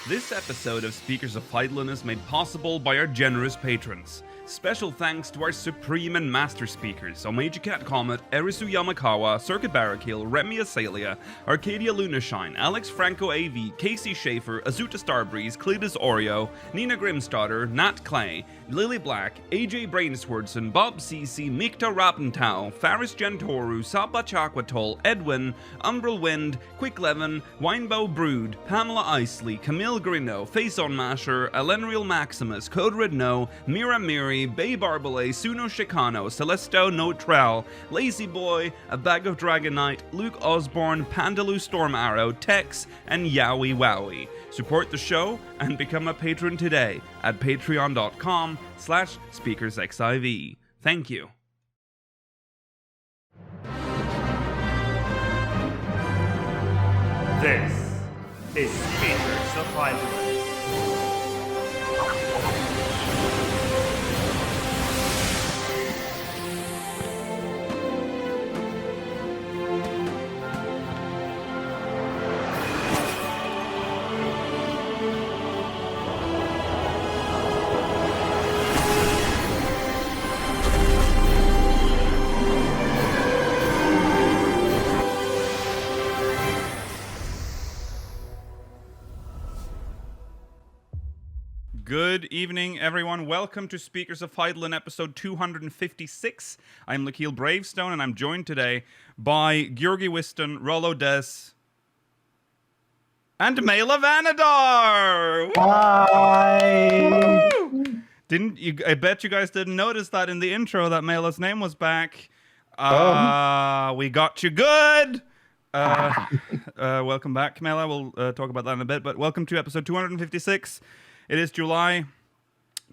This episode of Speakers of Eidolon is made possible by our generous patrons. Special thanks to our supreme and master speakers, Omeji Cat Comet, Erisu Yamakawa, Circuit Barrakill, Remy Asalia, Arcadia Lunashine, Alex Franco AV, Casey Schaefer, Azuta Starbreeze, Cletus Oreo, Nina Grimstarter, Nat Clay, Lily Black, AJ Brainswordson, Bob CC, Mikta Rappentau, Faris Gentoru, Saba Chakwatol, Edwin, Umbral Wind, Quick Levin, Winebow Brood, Pamela Isley, Camille Grino, Face on Masher, Elenriel Maximus, Code Red No, Mira Miri, Bay Barbale, Suno Chicano, Celesto Notral, Lazy Boy, A Bag of Dragonite, Luke Osborne, Pandaloo Storm Arrow, Tex, and Yowie Wowie. Support the show and become a patron today at patreon.com/speakersxiv. Thank you. This is Speakers of Eidolon. Good evening, everyone. Welcome to Speakers of Eidolon, episode 256. I'm Lakeel Bravestone, and I'm joined today by Georgi Wiston, Rollo Des, and Maela Vanadar! Hi! Didn't you? I bet you guys didn't notice that in the intro that Maela's name was back. We got you good! Welcome back, Maela. We'll talk about that in a bit, but welcome to episode 256. It is July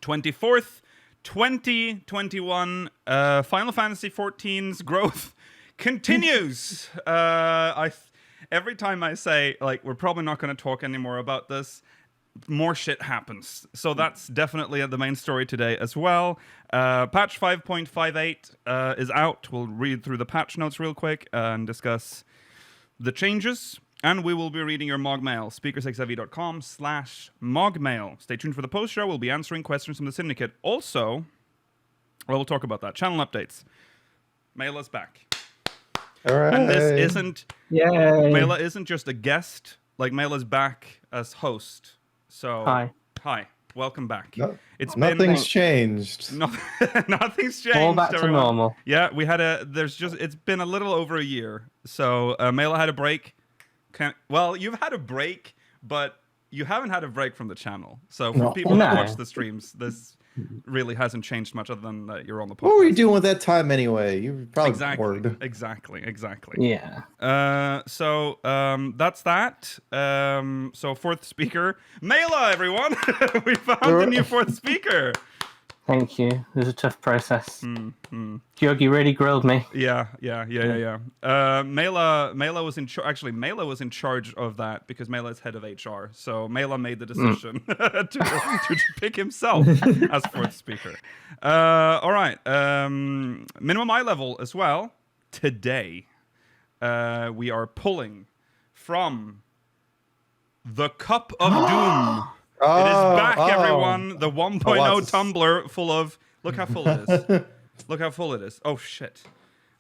24th, 2021. Final Fantasy XIV's growth continues. Every time I say, like, we're probably not going to talk anymore about this, more shit happens. So that's definitely the main story today as well. Patch 5.58 is out. We'll read through the patch notes real quick and discuss the changes. And we will be reading your MogMail, speakersxiv.com/MogMail. Stay tuned for the post-show. We'll be answering questions from the Syndicate. Also, we'll talk about that. Channel updates. Maela's back. All right. And this isn't... Yay. Maela isn't just a guest. Like, Maela's back as host. So... Hi. Welcome back. Nothing's changed. Nothing's changed. All back to normal. Yeah, it's been a little over a year. So, Maela had a break. You've had a break, but you haven't had a break from the channel. So for people that watch the streams, this really hasn't changed much other than that you're on the podcast. What were you doing with that time anyway? You were probably bored. Exactly. Yeah. So that's that. So fourth speaker, Maela, everyone. We found a new fourth speaker. Thank you. It was a tough process. Georgi really grilled me. Yeah. Maela was in charge. Actually, Maela was in charge of that because Maela is head of HR. So Maela made the decision to pick himself as fourth speaker. All right. Minimum Ilvl as well. Today, we are pulling from the Cup of Doom. It is back, everyone. The 1.0 tumbler full of... Look how full it is. Look how full it is. Oh, shit.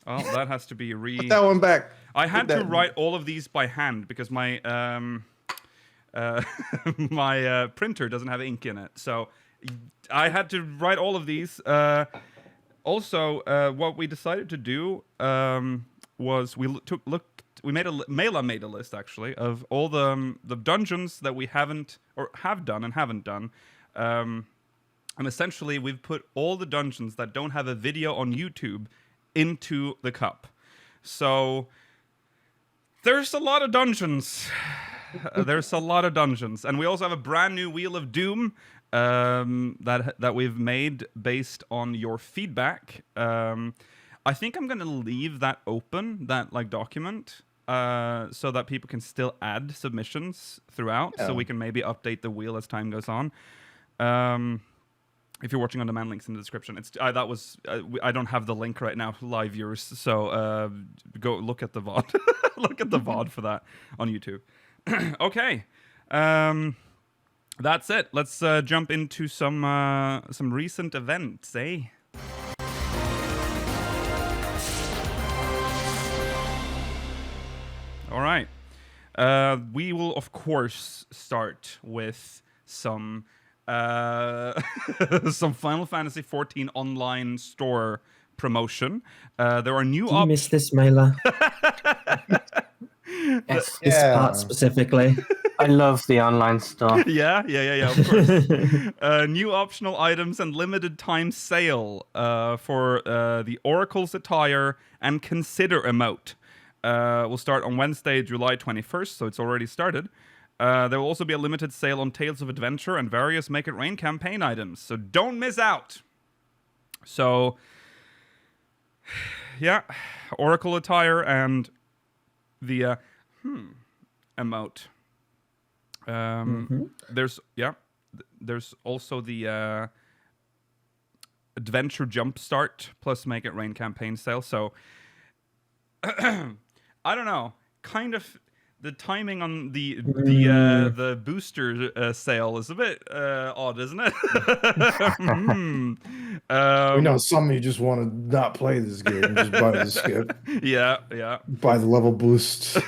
Oh, that has to be Put that one back. I had to write all of these by hand because my my printer doesn't have ink in it. So I had to write all of these. Also, what we decided to do was Maela made a list actually of all the dungeons that we haven't or have done and haven't done, and essentially we've put all the dungeons that don't have a video on YouTube into the cup. So there's a lot of dungeons. And we also have a brand new Wheel of Doom that we've made based on your feedback. I think I'm gonna leave that open, that document. So that people can still add submissions throughout, so we can maybe update the wheel as time goes on. If you're watching on demand, links in the description. I don't have the link right now, live viewers. So go look at the VOD. Look at the VOD for that on YouTube. Okay. that's it. Let's jump into some recent events, eh? All right. We will, of course, start with some some Final Fantasy XIV online store promotion. There are new Do you miss this, Maela? Yes. This part specifically. I love the online store. Yeah, of course. New optional items and limited time sale for the Oracle's attire and Consider emote. Will start on Wednesday, July 21st, so it's already started. There will also be a limited sale on Tales of Adventure and various Make It Rain campaign items, so don't miss out. So, yeah, Oracle attire and the emote. There's also the Adventure Jumpstart plus Make It Rain campaign sale. So I don't know, kind of the timing on the booster sale is a bit odd, isn't it? We know some of you just want to not play this game and just buy the skip. Yeah. Buy the level boost.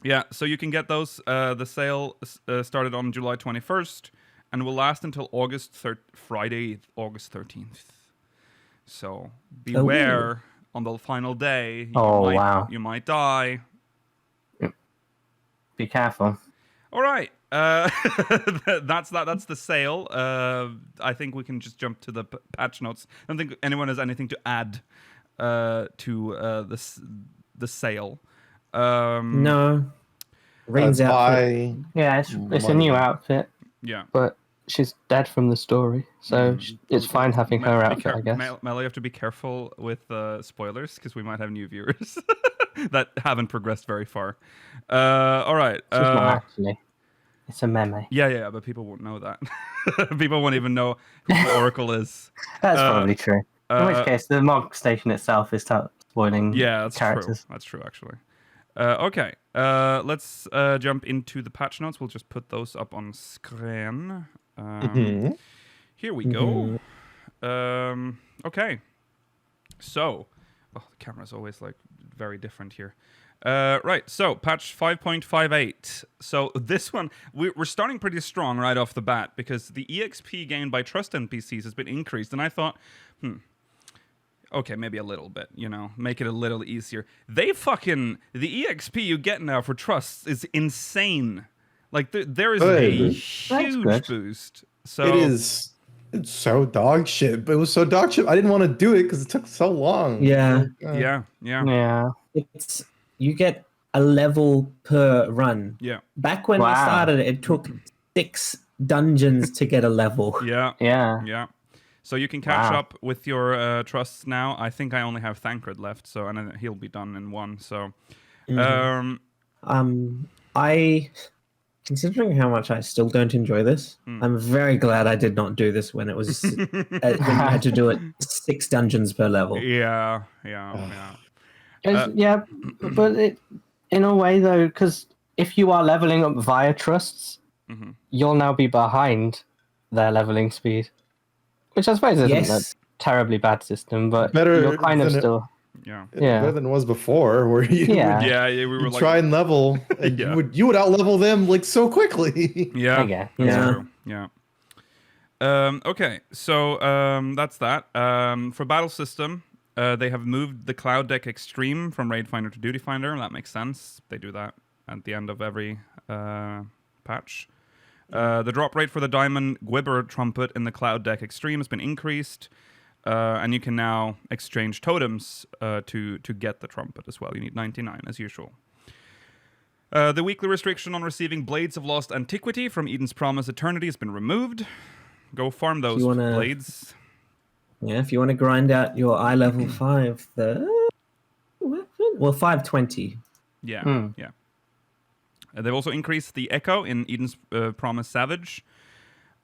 Yeah, so you can get those. The sale started on July 21st and will last until Friday, August 13th. So beware on the final day. You might die. Be careful. All right. That's the sale. I think we can just jump to the patch notes. I don't think anyone has anything to add to the sale. No. Rain's outfit. Yeah, it's a new outfit. Yeah. But she's dead from the story, so it's fine having her outfit, I guess. Maela, you have to be careful with spoilers, because we might have new viewers that haven't progressed very far. All right. She's not actually. It's a meme. Yeah, but people won't know that. People won't even know who the Oracle is. That's probably true. In which case, the Mog station itself is spoiling characters. That's true, actually. Okay, let's jump into the patch notes. We'll just put those up on screen. Here we go. Okay. So, the camera's always like very different here. Right, so patch 5.58. So this one, we're starting pretty strong right off the bat because the EXP gained by trust NPCs has been increased, and I thought, okay, maybe a little bit, make it a little easier. The EXP you get now for trusts is insane. Like, there is a huge boost. So It's so dog shit, but it was so dog shit. I didn't want to do it because it took so long. Yeah. Yeah. You get a level per run. Yeah. Back when I started, it took 6 dungeons to get a level. Yeah. So you can catch up with your trusts now. I think I only have Thancred left, and then he'll be done in 1. So, considering how much I still don't enjoy this, I'm very glad I did not do this when it was when you had to do it 6 dungeons per level. Yeah. But in a way though, because if you are leveling up via trusts, you'll now be behind their leveling speed, which I suppose isn't a terribly bad system, but you're kind of still. Better than it was before, where we were like, try and level, and you would out-level them like so quickly. That's true. Okay, so that's that. For battle system, they have moved the Cloud Deck Extreme from Raid Finder to Duty Finder. That makes sense. They do that at the end of every patch. The drop rate for the Diamond Gwibber Trumpet in the Cloud Deck Extreme has been increased. And you can now exchange totems to get the trumpet as well. You need 99 as usual. The weekly restriction on receiving Blades of Lost Antiquity from Eden's Promise Eternity has been removed. Go farm those blades. Yeah, if you want to grind out your eye level 5, well, 520. Yeah. They've also increased the Echo in Eden's Promise Savage.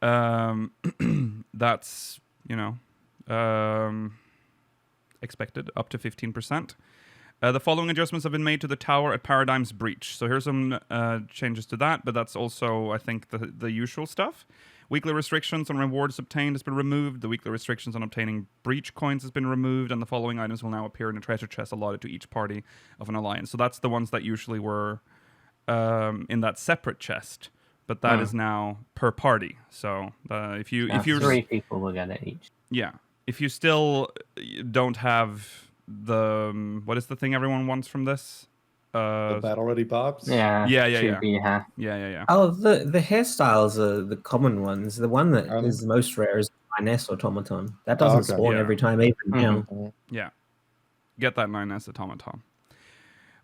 That's, expected, up to 15%. The following adjustments have been made to the tower at Paradigm's Breach. So here's some changes to that, but that's also, I think, the usual stuff. Weekly restrictions on rewards obtained has been removed. The weekly restrictions on obtaining breach coins has been removed, and the following items will now appear in a treasure chest allotted to each party of an alliance. So that's the ones that usually were in that separate chest, but that is now per party. So if you 3 people will get it each. Yeah, if you still don't have the what is the thing everyone wants from this? The battle ready bobs. Yeah. Oh, the hairstyles are the common ones. The one that is most rare is 9S automaton. That doesn't spawn every time, even now. Yeah, get that 9S automaton.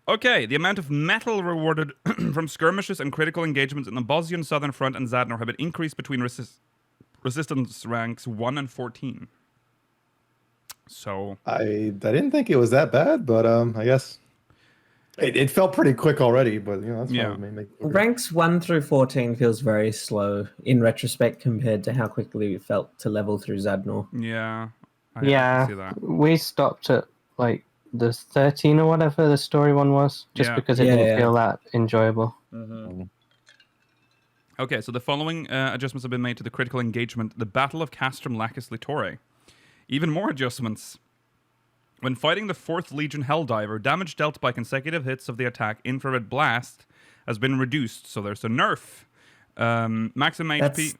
Okay, the amount of metal rewarded from skirmishes and critical engagements in the Bosnian Southern Front and Zadnor have been increased between resistance ranks 1 and 14. So I didn't think it was that bad, but I guess it felt pretty quick already. But that's fine. Ranks 1 through 14 feels very slow in retrospect compared to how quickly it felt to level through Zadnor. Yeah, I see that. We stopped at like the 13 or whatever the story one was, just because it didn't feel that enjoyable. Mm-hmm. Okay, so the following adjustments have been made to the critical engagement, the Battle of Castrum Lacus Litore. Even more adjustments. When fighting the 4th Legion Helldiver, damage dealt by consecutive hits of the attack Infrared Blast has been reduced, so there's a nerf. Maximum HP...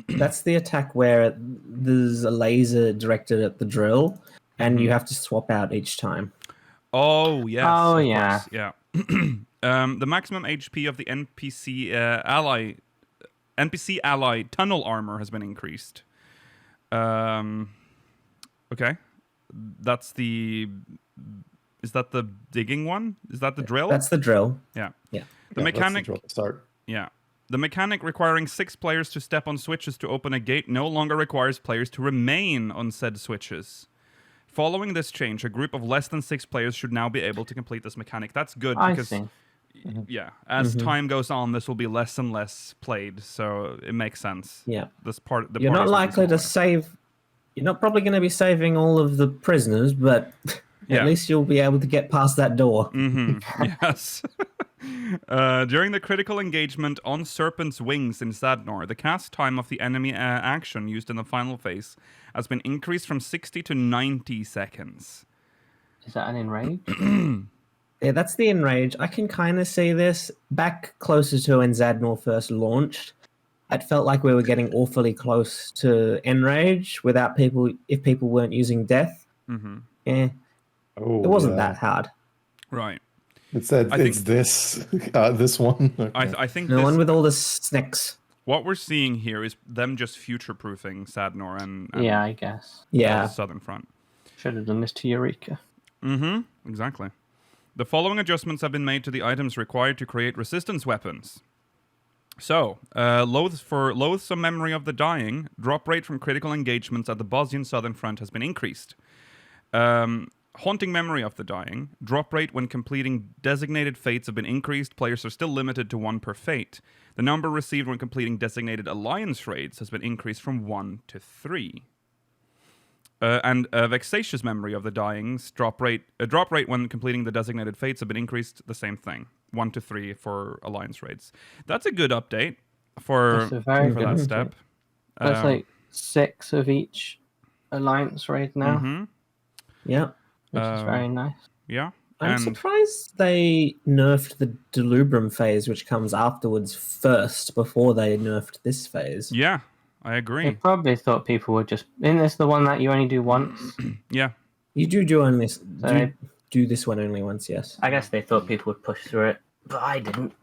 That's the attack where there's a laser directed at the drill, and you have to swap out each time. Oh, yes. Oh, yeah. Yeah. The maximum HP of the NPC ally tunnel armor has been increased. Okay. That's the... Is that the digging one? Is that the drill? That's the drill. Yeah. Yeah. The mechanic... That's the drill start. Yeah. The mechanic requiring 6 players to step on switches to open a gate no longer requires players to remain on said switches. Following this change, a group of less than 6 players should now be able to complete this mechanic. That's good because... as time goes on, this will be less and less played, so it makes sense. Yeah. You're not likely to save... You're not probably going to be saving all of the prisoners, but at least you'll be able to get past that door. Yes. During the critical engagement on Serpent's Wings in Zadnor, the cast time of the enemy action used in the final phase has been increased from 60 to 90 seconds. Is that an enrage? Yeah, that's the enrage. I can kind of see this back closer to when Zadnor first launched. It felt like we were getting awfully close to enrage without if people weren't using death. It wasn't that hard. Right. It's this one. Okay. I think the one with all the snakes. What we're seeing here is them just future-proofing Zadnor and I guess. Yeah. Southern Front. Should have done this to Eureka. Exactly. The following adjustments have been made to the items required to create resistance weapons. So, Loathsome Memory of the Dying, drop rate from critical engagements at the Bosnian Southern Front has been increased. Haunting Memory of the Dying, drop rate when completing designated fates have been increased. Players are still limited to 1 per fate. The number received when completing designated alliance raids has been increased from 1 to 3. And Vexatious Memory of the Dying's drop rate when completing the designated fates have been increased, the same thing. 1 to 3 for alliance raids. That's a good update for that step. That's like 6 of each alliance raid now. Yeah. Which is very nice. Yeah. I'm surprised they nerfed the Delubrum phase, which comes afterwards first, before they nerfed this phase. Yeah, I agree. They probably thought people would just... Isn't this the one that you only do once? Yeah. You do do this one only once, yes. I guess they thought people would push through it, but I didn't.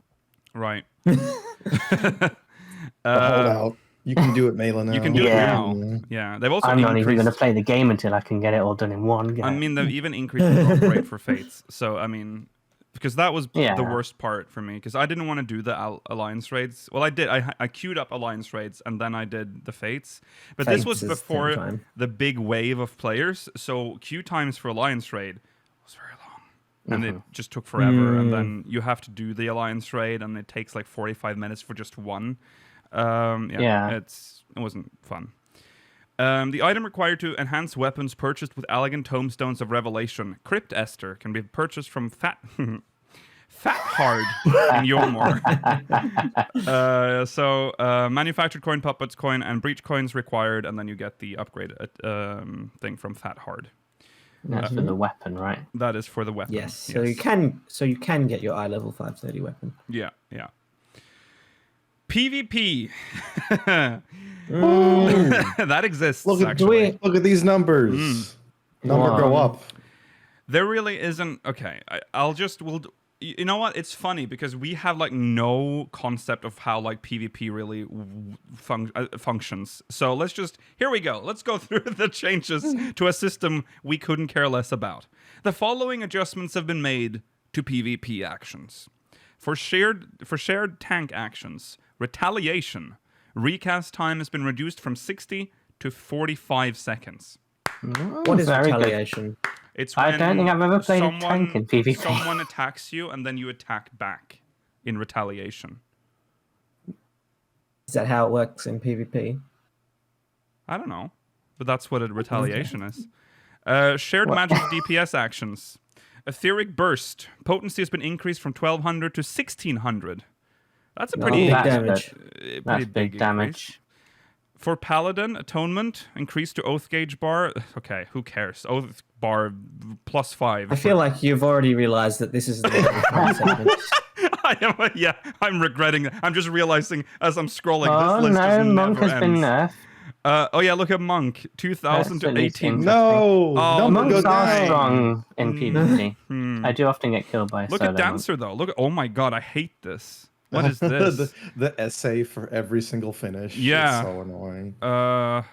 Right. Hold out. You can do it, Maela, now. You can do it now. Yeah. They've also I'm not even going to play the game until I can get it all done in one game. I mean, they've even increased the drop rate for fates. So, I mean, because that was the worst part for me, because I didn't want to do the alliance raids. Well, I did. I queued up alliance raids, and then I did the fates. But this was before the big wave of players, so queue times for alliance raid was very long. And it just took forever, and then you have to do the alliance raid, and it takes like 45 minutes for just one. It wasn't fun. The item required to enhance weapons purchased with elegant tomestones of revelation. Crypt Ester can be purchased from Fat Hard in Yormore. Manufactured coin, puppets coin, and breach coins required, and then you get the upgrade thing from Fat Hard. That's for the weapon, right? That is for the weapon. Yes. So you can get your eye level 530 weapon. Yeah. PvP. That exists. Look at these numbers. Number go up. There really isn't. Okay, you know what? It's funny because we have like no concept of how like PvP really functions. So here we go. Let's go through the changes to a system we couldn't care less about. The following adjustments have been made to PvP actions. For shared tank actions, retaliation, recast time has been reduced from 60 to 45 seconds. What is retaliation? It's I don't think I've ever played a tank in PvP. Someone attacks you and then you attack back in retaliation. Is that how it works in PvP? I don't know, but that's what a retaliation is. Shared magic DPS actions. Etheric Burst. Potency has been increased from 1200 to 1600. That's a pretty big damage. That's big damage. For Paladin, Atonement increased to Oath Gauge bar. Okay, who cares? Oath bar +5. I feel like you've already realized that this is the concept. I'm regretting it. I'm just realizing as I'm scrolling. Oh this list no, just Monk never has been ends. nerfed. Look at Monk. 2000 to 18. No, Monks are strong in PvP. I do often get killed by a Look solo at Dancer though. Look at. Oh my god, I hate this. What is this? the essay for every single finish. Yeah. It's so annoying. I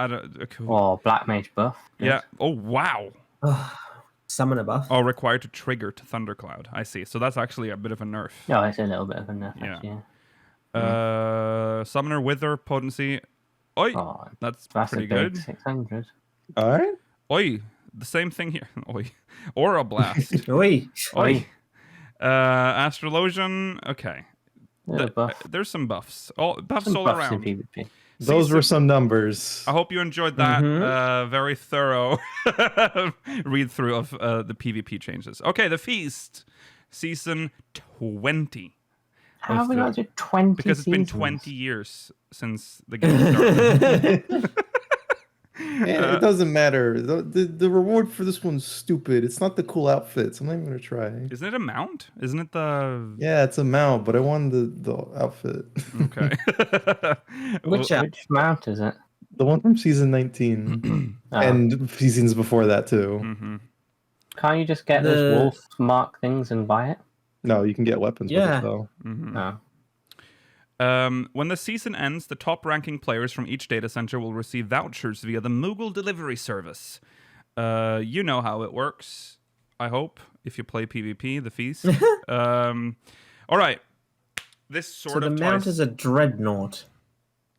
don't. Cool. Oh, Black Mage buff. Good. Yeah. Oh wow. Summon a buff. Oh, required to trigger to Thundercloud. I see. So that's actually a bit of a nerf. Oh, it's a little bit of a nerf. Yeah. Summoner Wither potency. Oi, that's pretty good. 600. All right. Oi, the same thing here. Oi, Aura Blast. Oi. Astrologian. Okay. There's some buffs. Buffs all around. In PvP. Those were some numbers. I hope you enjoyed that very thorough read through of the PvP changes. Okay, the Feast. Season 20. How have we got to 20 Because it's seasons? been 20 years since the game started. It doesn't matter. The reward for this one's stupid. It's not the cool outfits. I'm not even gonna try. Isn't it a mount? Isn't it the... Yeah, it's a mount, but I wanted the outfit. Okay. Which mount is it? The one from season 19. And seasons before that too. Mm-hmm. Can't you just get those wolf mark things and buy it? No, you can get weapons with it though. Mm-hmm. Oh. When the season ends, the top-ranking players from each data center will receive vouchers via the Moogle delivery service. You know how it works, I hope, if you play PvP, the Feast. All right. This sort of the mount is a dreadnought.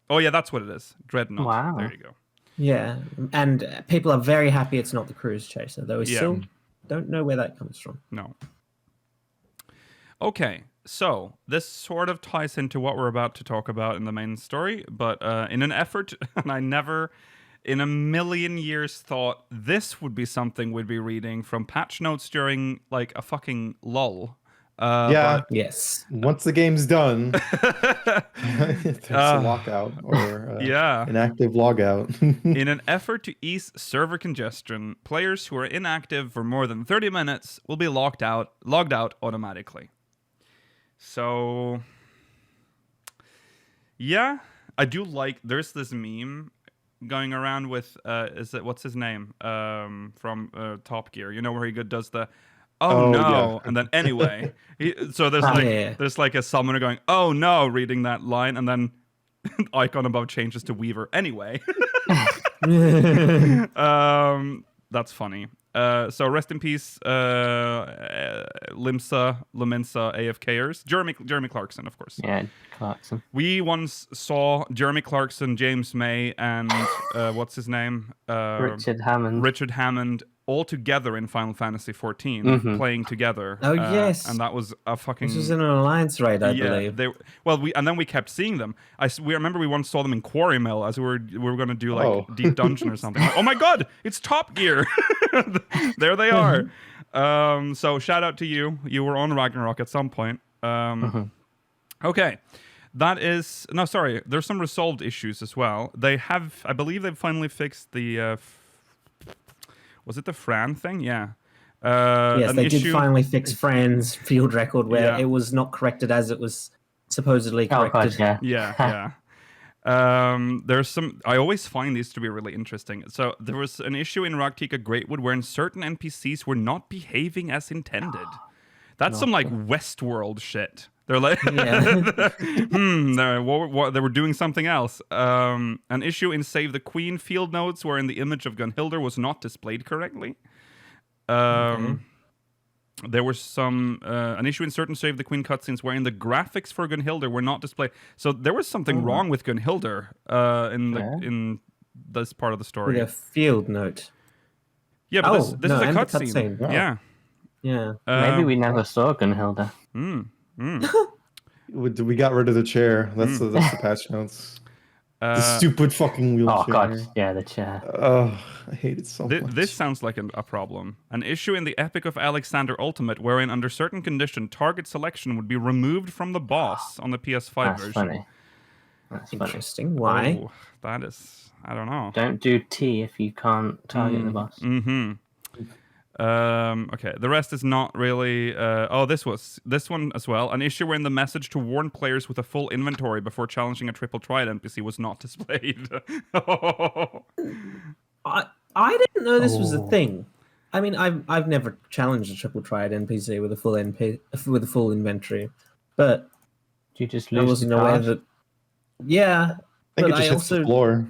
Oh, yeah, that's what it is. Dreadnought. Wow. There you go. Yeah, and people are very happy it's not the cruise chaser, though we still don't know where that comes from. No. Okay. So, this sort of ties into what we're about to talk about in the main story, but in an effort, and I never in a million years thought this would be something we'd be reading from patch notes during, like, a fucking lull. Yes. Once the game's done, there's a lockout or an active logout. In an effort to ease server congestion, players who are inactive for more than 30 minutes will be logged out automatically. So, yeah, I do like. There's this meme going around with what's his name from Top Gear? You know where he does the no, and then anyway. There's like a summoner going oh no, reading that line, and then icon above changes to Weaver. Anyway, that's funny. So rest in peace, Limsa, AFKers. Jeremy Clarkson, of course. Yeah, Clarkson. We once saw Jeremy Clarkson, James May, and what's his name? Richard Hammond. Richard Hammond all together in Final Fantasy XIV, playing together. Oh yes, and that was a fucking. This was in an alliance raid, I believe. And then we kept seeing them. We remember we once saw them in Quarry Mill as we were going to do like Deep Dungeon or something. Like, oh my god, it's Top Gear! There they are. So shout out to you. You were on Ragnarok at some point. Okay. That is... No, sorry. There's some resolved issues as well. They have... I believe they've finally fixed the... was it the Fran thing? Yeah. Yes, they did finally fix Fran's field record where it was not corrected as it was supposedly corrected. Oh, God, yeah. There's some... I always find these to be really interesting. So there was an issue in Raktika Greatwood where certain NPCs were not behaving as intended. That's some like Westworld shit. They're like, they were doing something else. An issue in Save the Queen field notes wherein the image of Gunhildr was not displayed correctly. There was some an issue in certain Save the Queen cutscenes wherein the graphics for Gunhildr were not displayed. So there was something wrong with Gunhildr in this part of the story. With a field note. Yeah, but this is a cutscene. Yeah. Yeah. Maybe we never saw Gunhildr. We got rid of the chair. That's the patch notes. The stupid fucking wheelchair. Oh god, yeah, the chair. I hate it so much. This sounds like a problem. An issue in the Epic of Alexander Ultimate, wherein under certain condition, target selection would be removed from the boss on the PS5 version. Funny. That's interesting. Why? Oh, that is... I don't know. Don't do T if you can't target the boss. Okay, the rest is not really... this one as well. An issue wherein the message to warn players with a full inventory before challenging a triple triad NPC was not displayed. I didn't know this was a thing. I mean, I've never challenged a triple triad NPC with a full inventory, but you just I wasn't aware that. Yeah, I think it just hits the floor.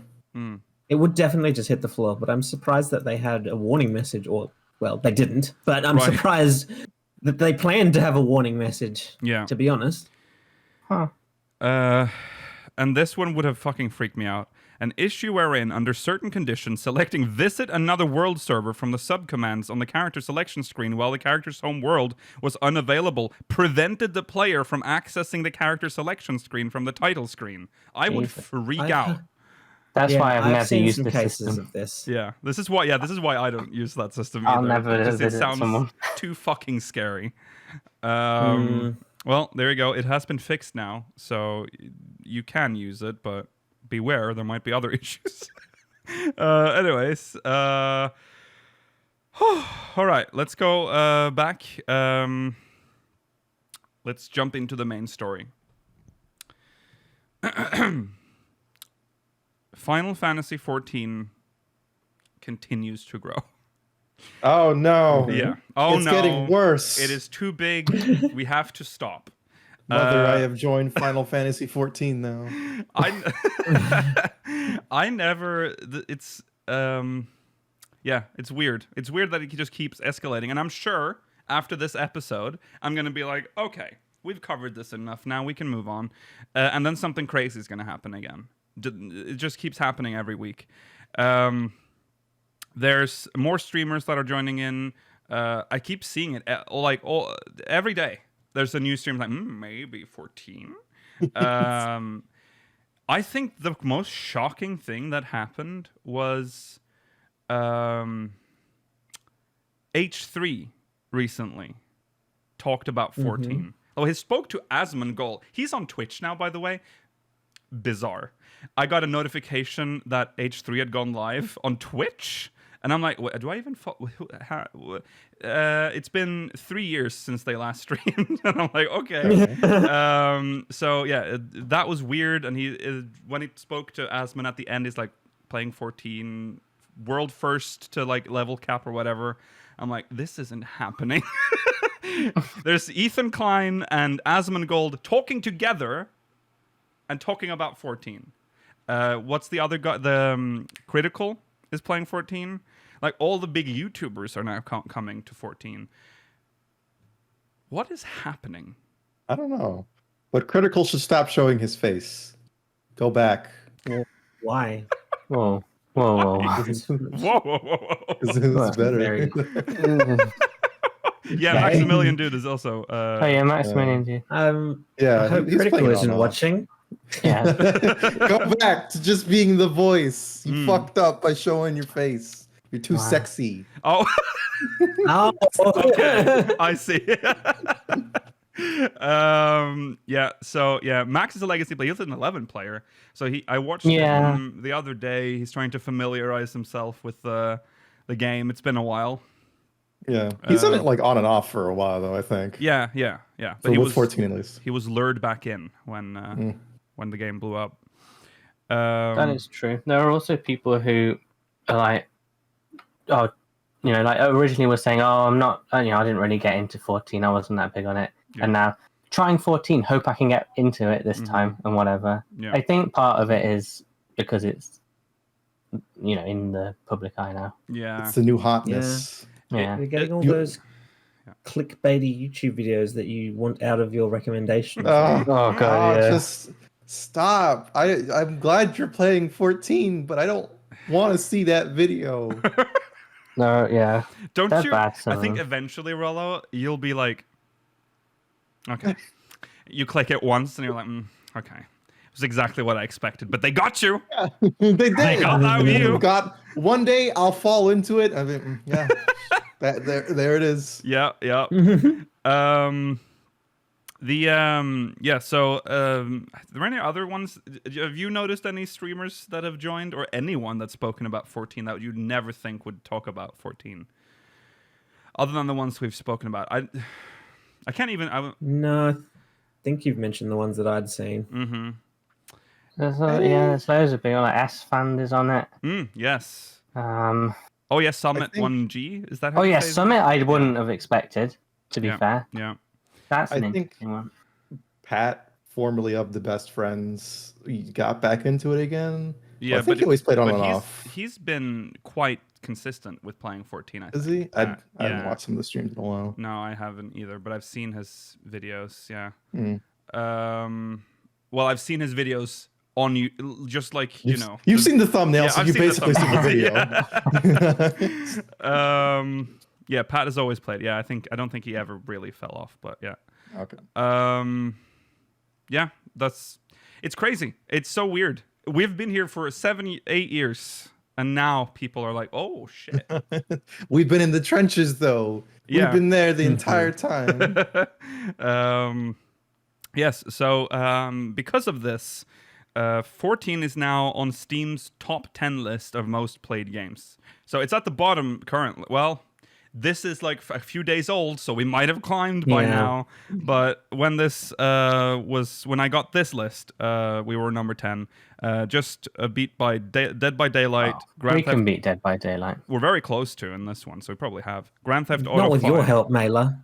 It would definitely just hit the floor, but I'm surprised that they had a warning message, or well, they didn't. But I'm surprised that they planned to have a warning message. Yeah, to be honest. Huh. And this one would have fucking freaked me out. An issue wherein, under certain conditions, selecting Visit Another World server from the subcommands on the character selection screen while the character's home world was unavailable prevented the player from accessing the character selection screen from the title screen. I would freak out. That's why I've never seen used some this cases system. of this. Yeah, this is why I don't use that system either. I'll never it sounds too fucking scary. Well, there you go. It has been fixed now, so you can use it, but beware, there might be other issues. Anyways, all right, let's go back. Let's jump into the main story. Final Fantasy XIV continues to grow. Oh no! Yeah. Oh it's no! It's getting worse. It is too big. We have to stop. Mother, I have joined Final Fantasy XIV now. I never. It's yeah. It's weird. It's weird that it just keeps escalating, and I'm sure after this episode, I'm gonna be like, okay, we've covered this enough. Now we can move on, and then something crazy is gonna happen again. It just keeps happening every week. There's more streamers that are joining in. I keep seeing it every day. There's a new stream like maybe 14. I think the most shocking thing that happened was H3 recently talked about 14. Oh, he spoke to Asmongold. He's on Twitch now, by the way. Bizarre. I got a notification that H3 had gone live on Twitch, and I'm like, do I even it's been 3 years since they last streamed, and I'm like, okay. So yeah, that was weird. And when he spoke to Asmon at the end, he's like playing 14, world first to like level cap or whatever. I'm like, this isn't happening. There's Ethan Klein and Asmongold talking together and talking about 14. What's the other guy? The Critical is playing 14. Like, all the big YouTubers are now coming to 14. What is happening? I don't know. But Critical should stop showing his face. Go back. Well, why? Well, Whoa. Whoa. It's better. Yeah, Maximilian dude is also. Oh yeah, Maximilian dude. Yeah, I hope Critical isn't watching. Yeah. Go back to just being the voice. You fucked up by showing your face. You're too sexy. Oh. Oh, Okay, I see. So Max is a legacy player. He's an 11 player. So I watched him the other day. He's trying to familiarize himself with the game. It's been a while. Yeah, he's done it like on and off for a while though. I think. Yeah. But he was 14 at least. He was lured back in when the game blew up. That is true. There are also people who are like, like originally was saying, I'm not, I didn't really get into 14. I wasn't that big on it. Yeah. And now trying 14, hope I can get into it this time and whatever. Yeah. I think part of it is because it's, in the public eye now. Yeah. It's the new hotness. Yeah. You're getting all those clickbaity YouTube videos that you want out of your recommendations. Oh God, yeah. Just stop. I'm glad you're playing 14, but I don't want to see that video. No, yeah. Don't you? I think eventually, Rollo, you'll be like, okay. You click it once and you're like, okay. It was exactly what I expected, but they got you. Yeah, they did. They got that you. One day I'll fall into it. I mean, yeah. There it is. Yeah. So are there any other ones? Have you noticed any streamers that have joined or anyone that's spoken about 14 that you'd never think would talk about 14? Other than the ones we've spoken about. I can't even... No, I think you've mentioned the ones that I'd seen. Mm-hmm. There's loads of people. Like S-Fand is on it. Yes. Oh, yeah, Summit 1G. Is that how Oh, you yeah, say Summit I wouldn't have expected, to be fair. Yeah. That's an interesting one. Pat, formerly of the Best Friends, got back into it again. Yeah, I think he always played on and off. He's been quite consistent with playing 14, I think. Is he? I haven't watched some of the streams in a while. No, I haven't either, but I've seen his videos, yeah. Well, I've seen his videos on you, just like, You've seen the thumbnail, so you basically see the video. Yeah, Pat has always played. Yeah, I don't think he ever really fell off, but yeah. Okay. Yeah, it's crazy. It's so weird. We've been here for 7-8 years, and now people are like, "Oh shit." We've been in the trenches, though. Yeah. We've been there the entire time. Yes. So, because of this, 14 is now on Steam's top 10 list of most played games. So it's at the bottom currently. Well, this is like a few days old, so we might have climbed by now. But when when I got this list, we were number 10, just beat by Dead by Daylight. We can beat Dead by Daylight. We're very close to in this one, so we probably have Grand Theft Auto. Not with 5. your help, Maela.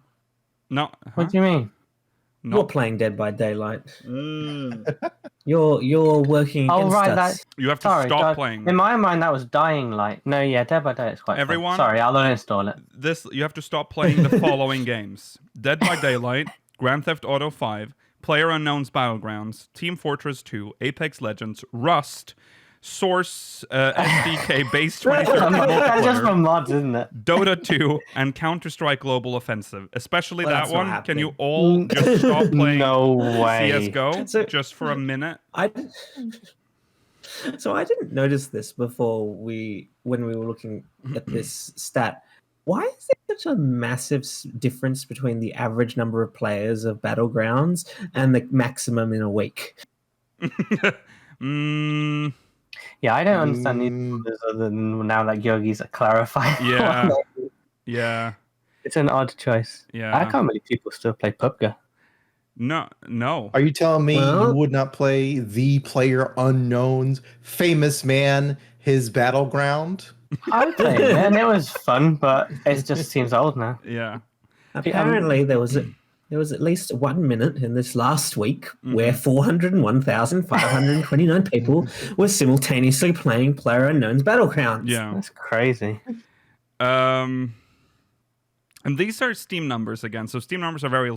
No. What do you mean? You're playing Dead by Daylight. You're working against us. You have to stop playing. In my mind, that was Dying Light. No, yeah, Dead by Daylight is quite Everyone, fun. Sorry, I'll uninstall it. You have to stop playing the following games: Dead by Daylight, Grand Theft Auto 5, PlayerUnknown's Battlegrounds, Team Fortress 2, Apex Legends, Rust, Source SDK based 2013 That's just from mods, isn't it? Dota 2 and Counter-Strike Global Offensive, especially that one. Can you all just stop playing CS:GO just for a minute? So I didn't notice this before when we were looking at this stat. Why is there such a massive difference between the average number of players of Battlegrounds and the maximum in a week? Yeah, I don't understand these numbers other than now that Yogi's clarified. Yeah. Yeah. It's an odd choice. Yeah. I can't believe people still play PUBG. No. Are you telling me you would not play the PlayerUnknown's famous man, his Battleground? I played it, and it was fun, but it just seems old now. Yeah. Apparently, there was at least 1 minute in this last week where 401,529 people were simultaneously playing PlayerUnknown's Battlegrounds. Yeah. That's crazy. And these are Steam numbers again. So Steam numbers are very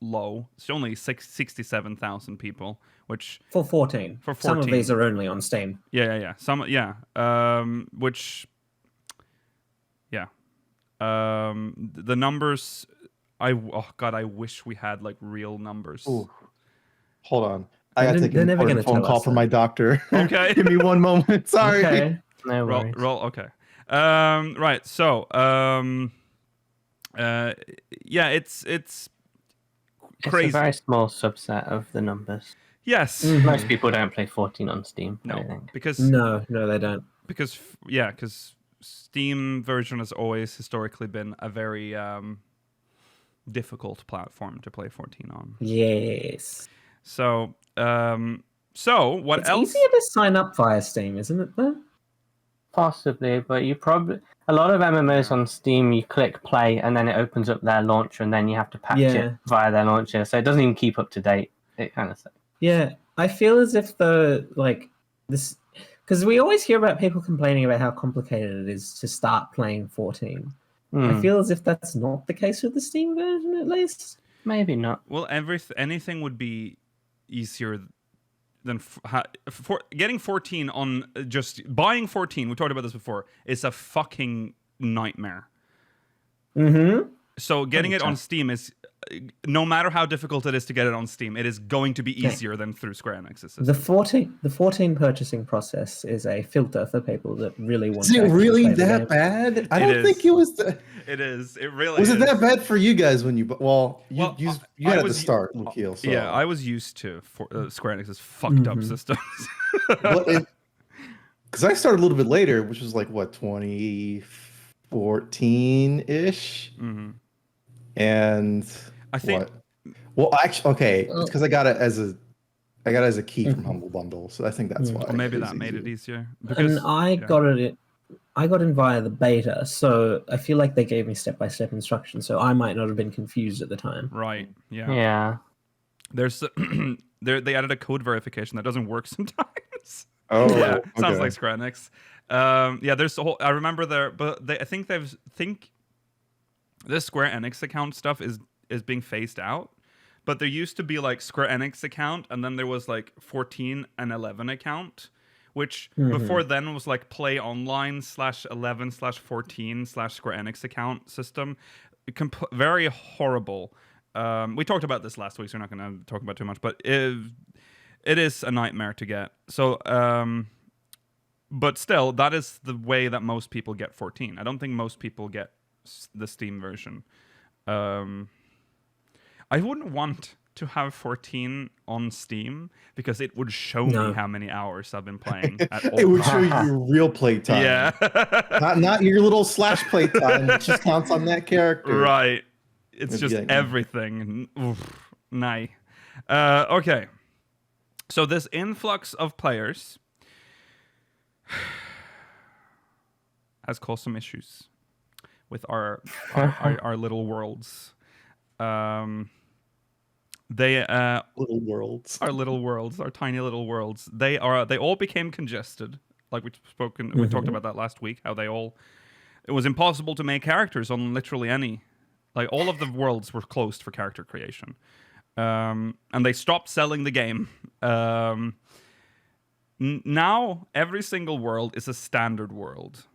low. It's only 67,000 people, which for 14. Some of these are only on Steam. Yeah. Which, yeah. The numbers. I wish we had like real numbers. Ooh. Hold on. I gotta take an important phone call from my doctor. Okay. Give me one moment. Sorry. Okay. No worries. Roll. Okay. Right. So. Yeah. It's crazy. It's a very small subset of the numbers. Yes. Most people don't play 14 on Steam. No. I think. Because no, they don't. Because Steam version has always historically been a very difficult platform to play 14 on. Yes. So what it's else? It's easier to sign up via Steam, isn't it? Though? Possibly, but a lot of MMOs on Steam, you click play and then it opens up their launcher, and then you have to patch it via their launcher, so it doesn't even keep up to date. It kind of sucks. Yeah, I feel as if this, because we always hear about people complaining about how complicated it is to start playing 14. I feel as if that's not the case with the Steam version, at least. Maybe not. Well, anything would be easier than getting 14 on just buying 14. We talked about this before. It's a fucking nightmare. Mm-hmm. So getting it on Steam is, no matter how difficult it is to get it on Steam, it is going to be easier than through Square Enix's system. The 14 purchasing process is a filter for people that really want. Is it really that bad? I don't think it was. It is. It really was. Is. It that bad for you guys when you? You had to start, Nikhil. So. Yeah, I was used to Square Enix's fucked up systems. Because I started a little bit later, which was like what 2014-ish. Mm-hmm. And I think, actually, okay, it's because I got it as a key from Humble Bundle, so I think that's why. Or maybe that made it easier. Because I got in via the beta, so I feel like they gave me step-by-step instructions, so I might not have been confused at the time. Right. Yeah. Yeah. There's they added a code verification that doesn't work sometimes. Oh, yeah. Okay. Sounds like Square Enix. There's a whole. I remember I think this Square Enix account stuff is being phased out, but there used to be like Square Enix account, and then there was like 14 and 11 account, which before then was like Play Online /11/14 /Square Enix account system. Very horrible. We talked about this last week, so we're not going to talk about too much, but it is a nightmare to get. So, but still, that is the way that most people get 14. I don't think most people get the Steam version. I wouldn't want to have 14 on Steam because it would show me how many hours I've been playing. It would show you your real playtime. Yeah. not your little /playtime. It just counts on that character. Right. It's just everything. Oof, nah. Okay. So this influx of players has caused some issues with our little worlds. Little worlds. Our little worlds, our tiny little worlds. They all became congested. Like we talked about that last week. How it was impossible to make characters on literally any. Like all of the worlds were closed for character creation, and they stopped selling the game. Now every single world is a standard world.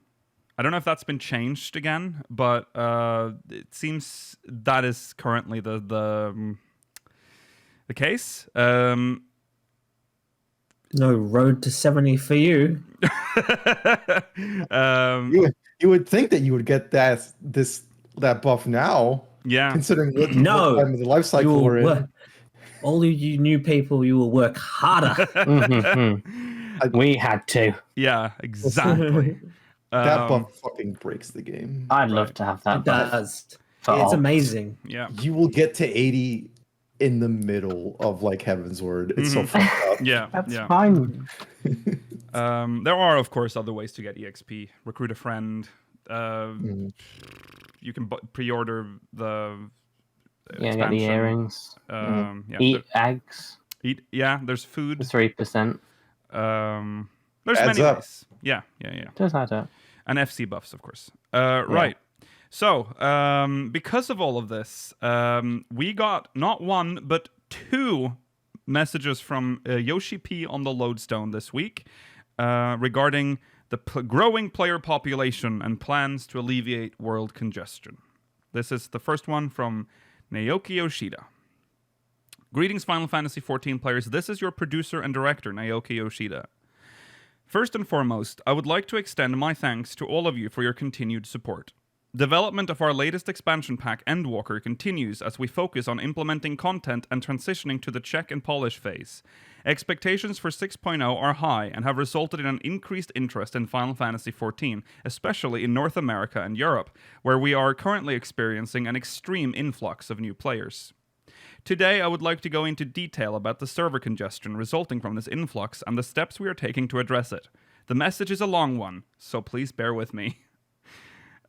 I don't know if that's been changed again, but it seems that is currently the case. No road to 70 for you. You would think that you would get that buff now. Yeah. Considering what time of the life cycle we're in. All of you new people, you will work harder. We had to. Yeah, exactly. That buff fucking breaks the game. I'd love to have that. It does. It's amazing. Yeah. You will get to 80 in the middle of like Heaven's Word. It's so fucked up. Yeah. That's fine. There are, of course, other ways to get EXP. Recruit a friend. You can pre-order the get the earrings. Eat eggs. There's food. 3%. There's Adds many up. ways. Yeah. Does add up. And FC buffs, of course. Right. So, because of all of this, we got not one, but 2 messages from Yoshi-P on the Lodestone this week regarding the growing player population and plans to alleviate world congestion. This is the first one from Naoki Yoshida. Greetings, Final Fantasy XIV players. This is your producer and director, Naoki Yoshida. First and foremost, I would like to extend my thanks to all of you for your continued support. Development of our latest expansion pack, Endwalker, continues as we focus on implementing content and transitioning to the check and polish phase. Expectations for 6.0 are high and have resulted in an increased interest in Final Fantasy XIV, especially in North America and Europe, where we are currently experiencing an extreme influx of new players. Today, I would like to go into detail about the server congestion resulting from this influx and the steps we are taking to address it. The message is a long one, so please bear with me.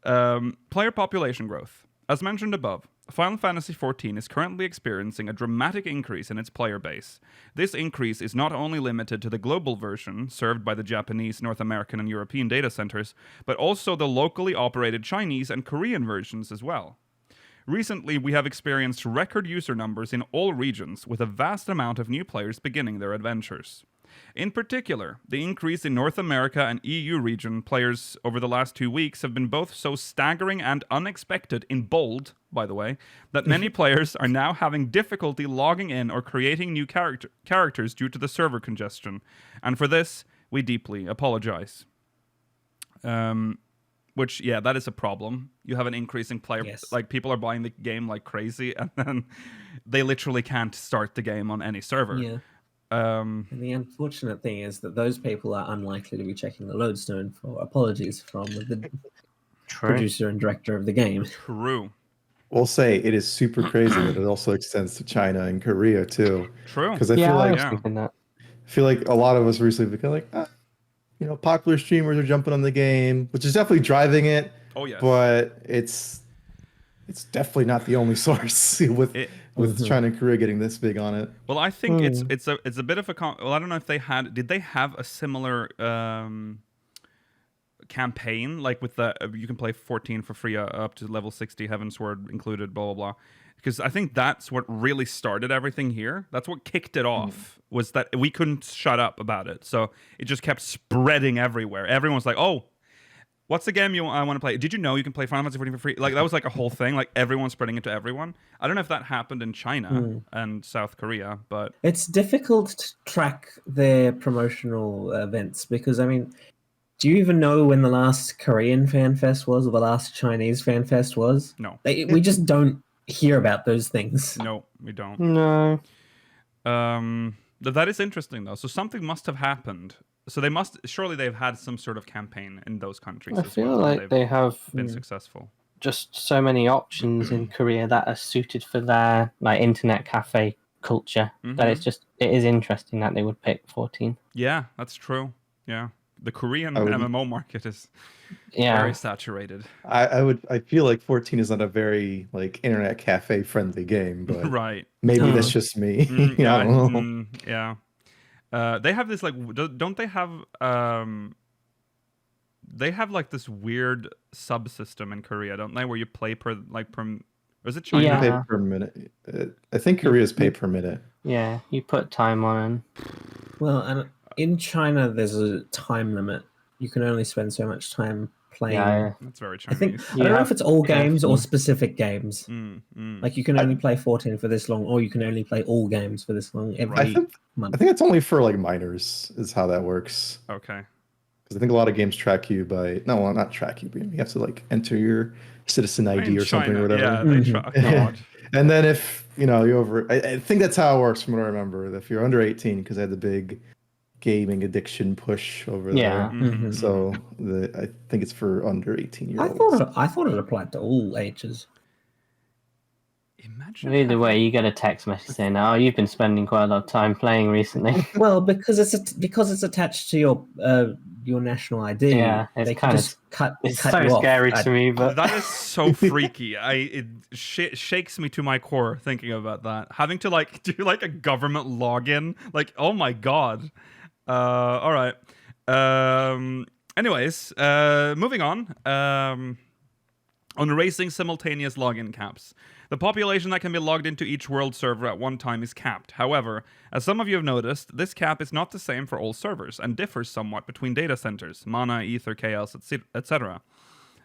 Player population growth. As mentioned above, Final Fantasy XIV is currently experiencing a dramatic increase in its player base. This increase is not only limited to the global version, served by the Japanese, North American, and European data centers, but also the locally operated Chinese and Korean versions as well. Recently, we have experienced record user numbers in all regions, with a vast amount of new players beginning their adventures. In particular, the increase in North America and EU region players over the last 2 weeks have been both so staggering and unexpected, in bold, by the way, that many players are now having difficulty logging in or creating new characters due to the server congestion. And for this, we deeply apologize. Which, yeah, that is a problem. You have an increasing player, like people are buying the game like crazy, and then they literally can't start the game on any server. Yeah. And the unfortunate thing is that those people are unlikely to be checking the Lodestone for apologies from the producer and director of the game. True. We'll say it is super crazy that it also extends to China and Korea too. True. Because I feel like a lot of us recently become like, popular streamers are jumping on the game, which is definitely driving it. Oh yeah. But it's definitely not the only source with China and Korea getting this big on it. Well, I think it's a bit of a well, I don't know if did they have a similar campaign like with the you can play 14 for free up to level 60, Heavensward included, blah blah blah. Because I think that's what really started everything here. That's what kicked it off, was that we couldn't shut up about it. So it just kept spreading everywhere. Everyone's like, oh, what's the game I want to play? Did you know you can play Final Fantasy XIV for free? Like, that was like a whole thing. Like, everyone spreading it to everyone. I don't know if that happened in China and South Korea, but... It's difficult to track their promotional events because, I mean, do you even know when the last Korean Fan Fest was or the last Chinese Fan Fest was? No. We just don't hear about those things. No, we don't. No. That is interesting, though. So something must have happened. So surely they've had some sort of campaign in those countries. I feel like they have been successful. Just so many options in Korea that are suited for their internet cafe culture. That it is interesting that they would pick 14. Yeah, that's true. Yeah, the Korean MMO market is very saturated. I feel like 14 is not a very internet cafe friendly game, but right. Maybe that's just me. I don't know. Yeah. They have this don't they have this weird subsystem in Korea, don't they, where you play per or is it China? You pay per minute. I think Korea's pay per minute. Yeah, you put time on. Well, and in China there's a time limit. You can only spend so much time playing. Yeah, that's very Chinese. I don't know if it's all games or specific games. Like you can only play 14 for this long, or you can only play all games for this long every month. I think it's only for minors is how that works. Okay. Because I think a lot of games track you by not track you, but you have to enter your citizen ID or something or whatever. Yeah, they track. God. And then if you over, I think that's how it works from what I remember. If you're under 18, because I had the big gaming addiction push over there. So I think it's for under 18-year-olds. I thought it applied to all ages. Imagine either way, you get a text message saying, "Oh, you've been spending quite a lot of time playing recently." Well, because it's attached to your national ID. Yeah, they kind of cut. It's cut so you scary off. to me, but that is so freaky. It shakes me to my core thinking about that. Having to do a government login. Oh my god. All right. Anyways, moving on. On raising simultaneous login caps. The population that can be logged into each world server at one time is capped. However, as some of you have noticed, this cap is not the same for all servers and differs somewhat between data centers, Mana, Ether, Chaos, etc.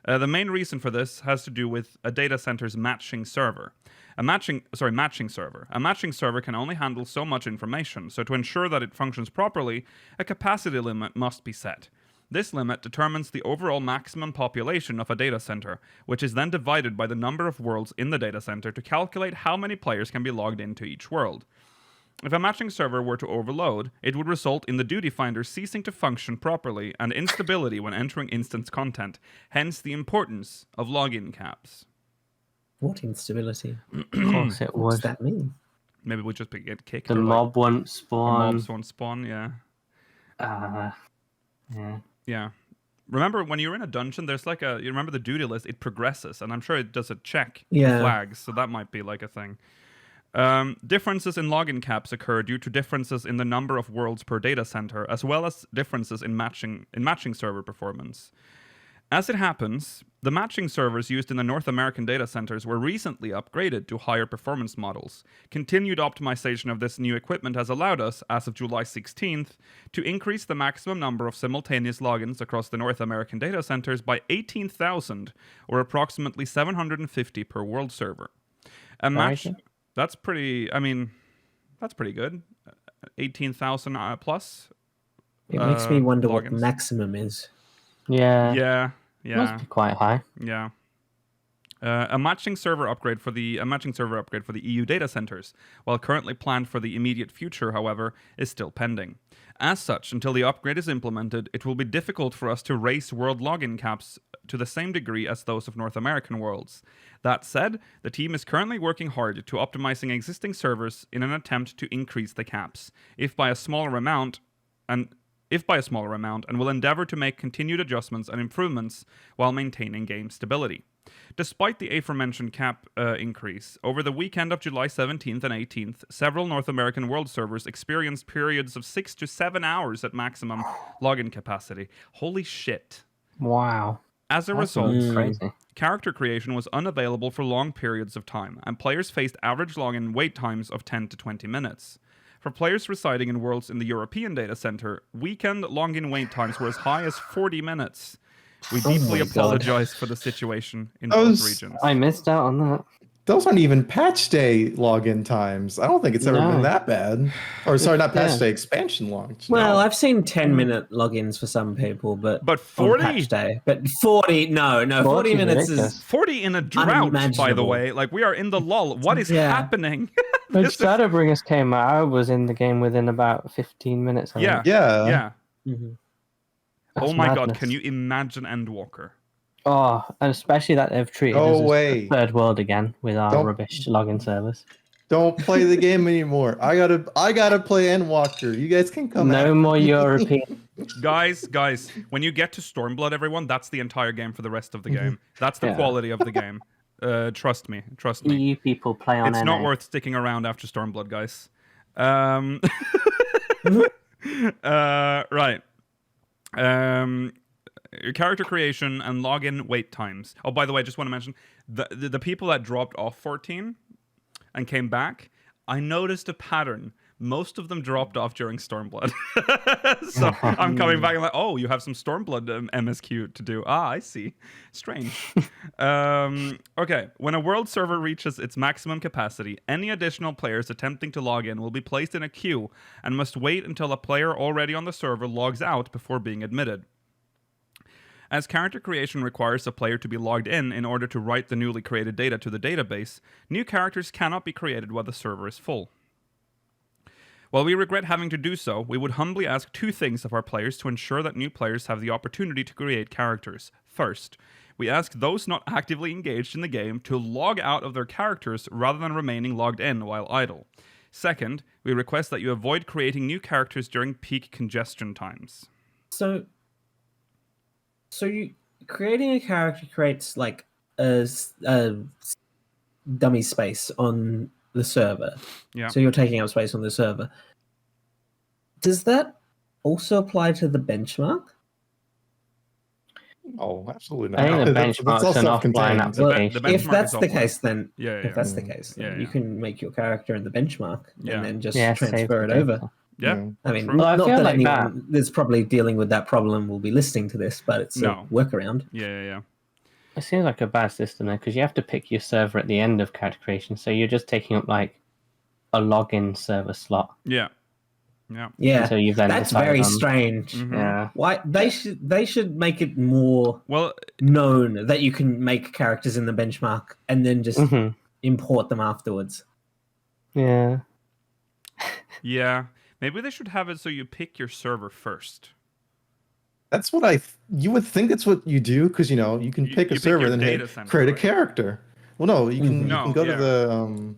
The main reason for this has to do with a data center's matching server. Matching server. A matching server can only handle so much information, so to ensure that it functions properly, a capacity limit must be set. This limit determines the overall maximum population of a data center, which is then divided by the number of worlds in the data center to calculate how many players can be logged into each world. If a matching server were to overload, it would result in the duty finder ceasing to function properly and instability when entering instance content, hence the importance of login caps. What instability? Of course it What does would. that mean? Maybe we'll just get kicked. The or mob won't spawn. Mobs won't spawn, yeah. Yeah. Yeah. Remember, when you're in a dungeon, there's like you remember the duty list, it progresses, and I'm sure it does a check for flags, so that might be like a thing. Differences in login caps occur due to differences in the number of worlds per data center, as well as differences in matching server performance. As it happens, the matching servers used in the North American data centers were recently upgraded to higher performance models. Continued optimization of this new equipment has allowed us, as of July 16th, to increase the maximum number of simultaneous logins across the North American data centers by 18,000, or approximately 750 per world server. That's pretty, that's pretty good. 18,000 plus. It makes me wonder what logins. the maximum is. Yeah. Yeah. Must be quite high. Yeah. A matching server upgrade for the EU data centers, while currently planned for the immediate future, however, is still pending. As such, until the upgrade is implemented, it will be difficult for us to raise world login caps to the same degree as those of North American worlds. That said, the team is currently working hard to optimizing existing servers in an attempt to increase the caps, if by a smaller amount, and will endeavor to make continued adjustments and improvements while maintaining game stability. Despite the aforementioned cap increase, over the weekend of July 17th and 18th, several North American world servers experienced periods of 6 to 7 hours at maximum login capacity. Holy shit. Wow. As a That's result, crazy. character creation was unavailable for long periods of time, and players faced average login wait times of 10 to 20 minutes. For players residing in worlds in the European data center, weekend login wait times were as high as 40 minutes. We deeply apologize for the situation in both regions. I missed out on that. Those aren't even patch day login times. I don't think it's ever been that bad. Or sorry, not patch day, expansion launch. Well, I've seen 10-minute logins for some people, but 40 on patch day. But 40, no, 40 minutes is 40 in a drought, by the unimaginable. way. Like, we are in the lull. What is happening? When Shadowbringers came out, I was in the game within about 15 minutes. I think. Yeah. Mm-hmm. Oh my god, madness. can you imagine Endwalker? Oh, and especially that they've treated us as a third world again with our rubbish login servers. Don't play the game anymore. I gotta play Endwalker. You guys can come. No more European. Guys, when you get to Stormblood, everyone, that's the entire game for the rest of the game. That's the quality of the game. Trust me. EU people play on It's NA. not worth sticking around after Stormblood, guys. Right. Character creation and login wait times. Oh, by the way, I just want to mention the people that dropped off 14 and came back, I noticed a pattern. Most of them dropped off during Stormblood. So I'm coming back and like, oh, you have some Stormblood MSQ to do. Ah, I see. Strange. Okay, when a world server reaches its maximum capacity, any additional players attempting to log in will be placed in a queue and must wait until a player already on the server logs out before being admitted. As character creation requires a player to be logged in order to write the newly created data to the database, new characters cannot be created while the server is full. While we regret having to do so, we would humbly ask two things of our players to ensure that new players have the opportunity to create characters. First, we ask those not actively engaged in the game to log out of their characters rather than remaining logged in while idle. Second, we request that you avoid creating new characters during peak congestion times. So you creating a character creates like a dummy space on the server. Yeah. So you're taking up space on the server. Does that also apply to the benchmark? Oh, absolutely not. I think the That's benchmark's all an offline self-contained. application. The benchmark If that's is the offline. case, then Yeah. if that's the case, then Yeah. you can make your character in the benchmark Yeah. and then just save transfer it the over. data. Yeah. I mean, True. Well, I not feel that like anyone that's probably dealing with that problem will be listening to this, but it's No. a workaround. Yeah. It seems like a bad system though, because you have to pick your server at the end of character creation, so you're just taking up like a login server slot. Yeah. Yeah, Until you've then that's decided very on- strange. Mhm. Yeah. Why they should make it more Well, known that you can make characters in the benchmark and then just Mhm. import them afterwards. Yeah. yeah. Maybe they should have it so you pick your server first. That's what you would think that's what you do, because you can pick you a pick server your and then data hit center, create a right? character. Well, no, you can No, go yeah. to the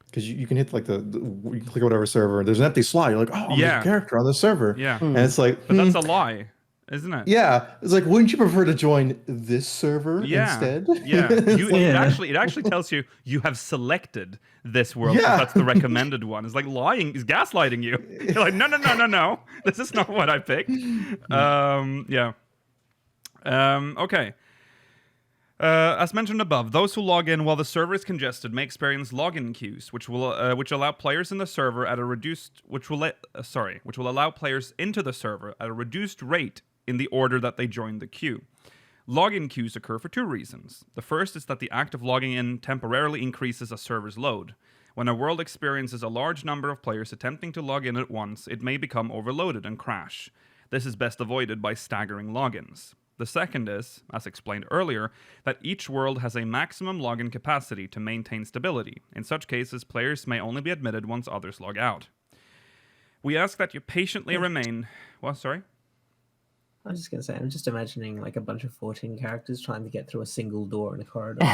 because you can hit like you can click whatever server. There's an empty slot. You're like, oh, I'm Yeah. a character on the server. Yeah. And it's like, But that's a lie, isn't it? yeah. It's like, wouldn't you prefer to join this server Yeah. instead? Yeah. It's like, It actually tells you have selected this world. 'Cause Yeah. That's the recommended one. It's like lying. It's gaslighting you. You're like, no. This is not what I picked. Yeah. Okay. As mentioned above, those who log in while the server is congested may experience login queues, which will allow players in the server at a reduced, which will allow players into the server at a reduced rate in the order that they join the queue. Login queues occur for two reasons. The first is that the act of logging in temporarily increases a server's load. When a world experiences a large number of players attempting to log in at once, it may become overloaded and crash. This is best avoided by staggering logins. The second is, as explained earlier, that each world has a maximum login capacity to maintain stability. In such cases, players may only be admitted once others log out. We ask that you patiently remain... What, sorry? I was just going to say, I'm just imagining like a bunch of 14 characters trying to get through a single door in a corridor.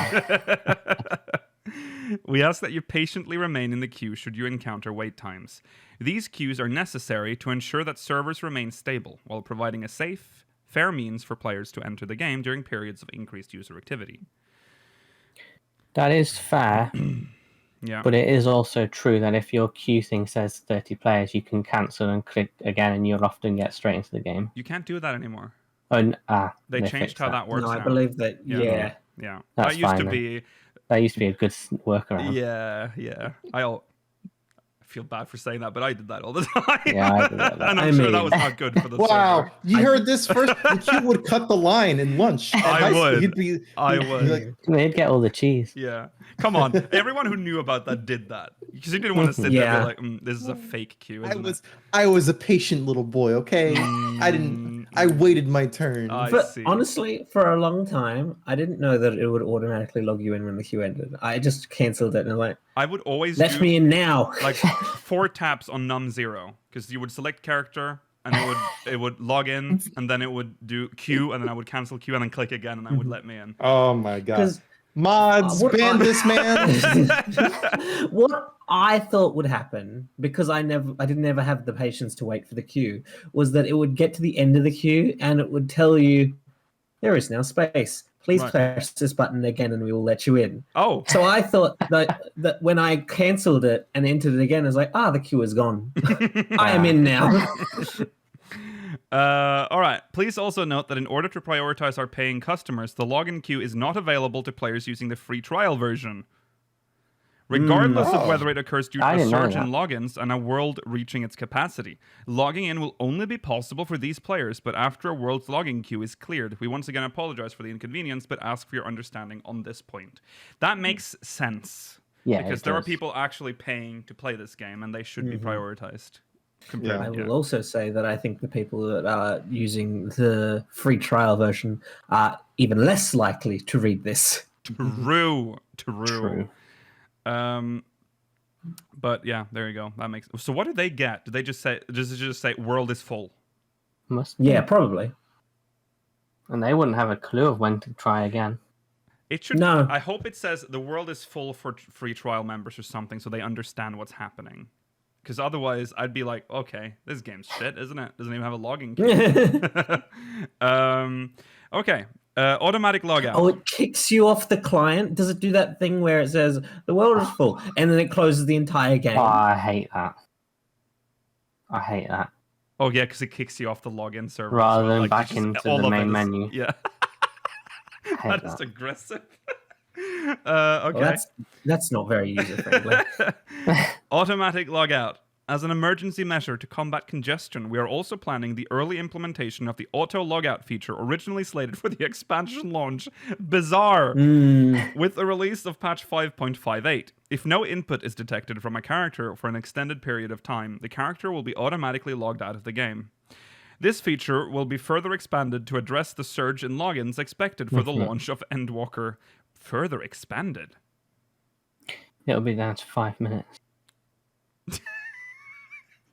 We ask that you patiently remain in the queue should you encounter wait times. These queues are necessary to ensure that servers remain stable, while providing a safe, fair means for players to enter the game during periods of increased user activity. That is fair, Yeah. but it is also true that if your queue thing says 30 players, you can cancel and click again, and you'll often get straight into the game. You can't do that anymore. They Changed fixed how that works No, I now. believe that, Yeah. yeah. That's That used fine, to then. be... That used to be a good workaround. Yeah. I feel bad for saying that, but I did that all the time. Yeah, I did that. And I I'm sure that mean- was not good for the wow, server. you heard this first. The queue would cut the line in lunch. At I high school, would. He'd be like, They'd get all the cheese. Yeah. Come on. Everyone who knew about that did that. Because you didn't want to sit there and be like, this is a fake queue, isn't I was a patient little boy, okay? I waited my turn. I But see. honestly, for a long time, I didn't know that it would automatically log you in when the queue ended. I just cancelled it and like, I would always let do me in now. like 4 taps on num0, because you would select character and it would log in, and then it would do queue, and then I would cancel queue and then click again, and that would let me in. Oh my god. 'Cause Mods, what ban I- this man. What I thought would happen, because I didn't ever have the patience to wait for the queue, was that it would get to the end of the queue and it would tell you there is now space. Please Right. press this button again and we will let you in. Oh, So I thought that when I cancelled it and entered it again, I was like, the queue is gone. I am in now. all right. Please also note that in order to prioritize our paying customers, the login queue is not available to players using the free trial version. Regardless of Oh. whether it occurs due to I a didn't know surge in that. logins and a world reaching its capacity. Logging in will only be possible for these players, but after a world's logging queue is cleared. We once again apologize for the inconvenience, but ask for your understanding on this point. That makes sense. Yeah, Because it there are does. people actually paying to play this game, and they should be prioritized. Yeah. I will also say that I think the people that are using the free trial version are even less likely to read this. True. True. But yeah, there you go. That makes. So what do they get? Do they just say? Does it just say world is full? Must be. Yeah, probably. And they wouldn't have a clue of when to try again. It should. No. I hope it says the world is full for free trial members or something, so they understand what's happening. Because otherwise, I'd be like, okay, this game's shit, isn't it? Doesn't even have a logging queue. Okay. Automatic logout. Oh, it kicks you off the client. Does it do that thing where it says the world is full and then it closes the entire game? Oh, I hate that. I hate that. Oh yeah, because it kicks you off the login server rather as well. than Like, back just into all the of it main is- menu. Yeah, hate that is that. aggressive. Okay. Well, that's not very user friendly. Automatic logout. As an emergency measure to combat congestion, we are also planning the early implementation of the auto logout feature originally slated for the expansion launch. Bizarre! With the release of patch 5.58, if no input is detected from a character for an extended period of time, the character will be automatically logged out of the game. This feature will be further expanded to address the surge in logins expected for the launch of Endwalker. Further expanded? It'll be down to 5 minutes.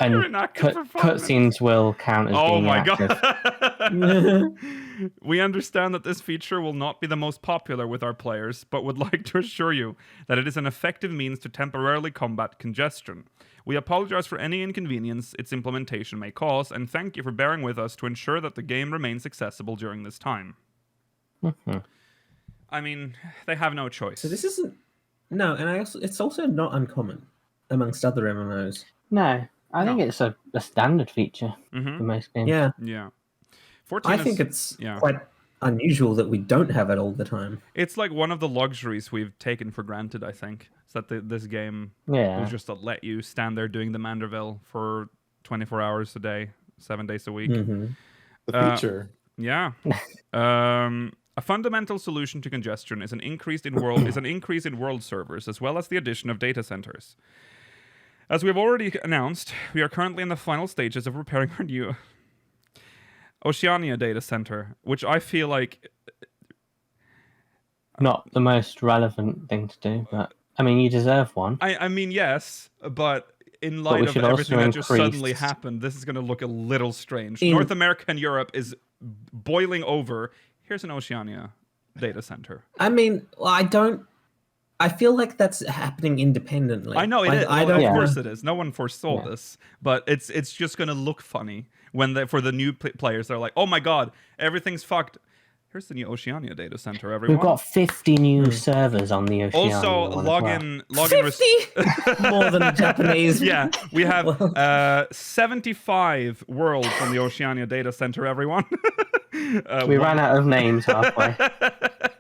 You're And inactive for 5 minutes. cutscenes will count as Oh being my inactive. god. We understand that this feature will not be the most popular with our players, but would like to assure you that it is an effective means to temporarily combat congestion. We apologize for any inconvenience its implementation may cause, and thank you for bearing with us to ensure that the game remains accessible during this time. I mean, they have no choice. So this isn't no, and it's also not uncommon amongst other MMOs. No, I think it's a standard feature for most games. Yeah, Yeah. 14 I is- think it's yeah. quite unusual that we don't have it all the time. It's like one of the luxuries we've taken for granted, I think. Is that this game will just let you stand there doing the Manderville for 24 hours a day, 7 days a week. The feature. Yeah. A fundamental solution to congestion is an increase in world servers, as well as the addition of data centers. As we have already announced, we are currently in the final stages of preparing our new Oceania data center, which I feel like Not the most relevant thing to do, but I mean, you deserve one. I mean, yes, but in light of should everything also that just increase- suddenly happened, this is going to look a little strange. In- North America and Europe is boiling over. Here's an Oceania data center. I mean, I feel like that's happening independently. I know it is. I Well, don't of know. course it is. No one foresaw this, but it's just going to look funny when for the new players. They're like, oh my god, everything's fucked. Here's the new Oceania data center, everyone. We've got 50 new servers on the Oceania. also one as well. login. More than the Japanese. Yeah, we have 75 worlds on the Oceania data center, everyone. We ran out of names halfway.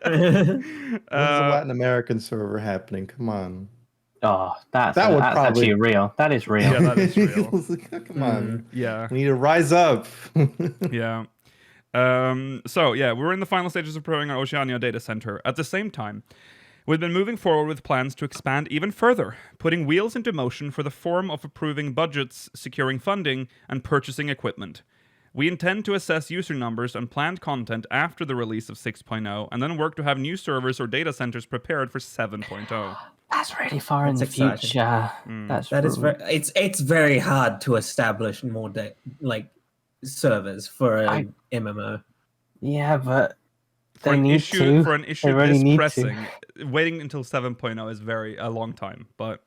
When's the Latin American server happening? Come on. Oh, that's That would actually real. That is real. Yeah, that is real. Come on. Yeah, We need to rise up. yeah. So yeah, we're in the final stages of preparing our Oceania data center. At the same time, we've been moving forward with plans to expand even further, putting wheels into motion for the form of approving budgets, securing funding, and purchasing equipment. We intend to assess user numbers and planned content after the release of 6.0, and then work to have new servers or data centers prepared for 7.0. That's really far in the exciting. future. That is very. It's very hard to establish more servers for an MMO. Yeah, but For they an need issue, to. for an issue They really this need pressing, waiting until 7.0 is a long time. But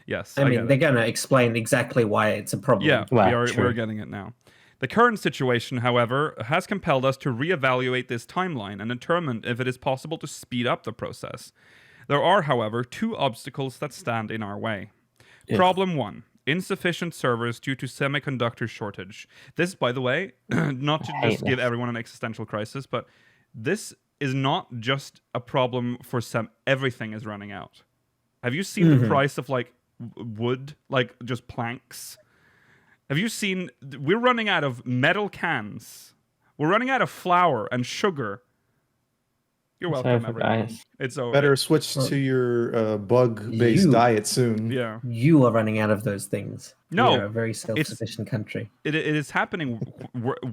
yes, I mean, get they're it. going to explain exactly why it's a problem. Yeah, Well, true. we're getting it now. The current situation, however, has compelled us to reevaluate this timeline and determine if it is possible to speed up the process. There are, however, two obstacles that stand in our way. Problem 1. Insufficient servers due to semiconductor shortage. This, by the way, not to just give everyone an existential crisis, but this is not just a problem for everything is running out. Have you seen the price of like wood, like just planks? Have you seen? We're running out of metal cans. We're running out of flour and sugar. You're welcome, over, everyone. guys. It's over. Better switch to your bug-based You- diet soon. Yeah. You are running out of those things. No, You're a very self-sufficient country. It is happening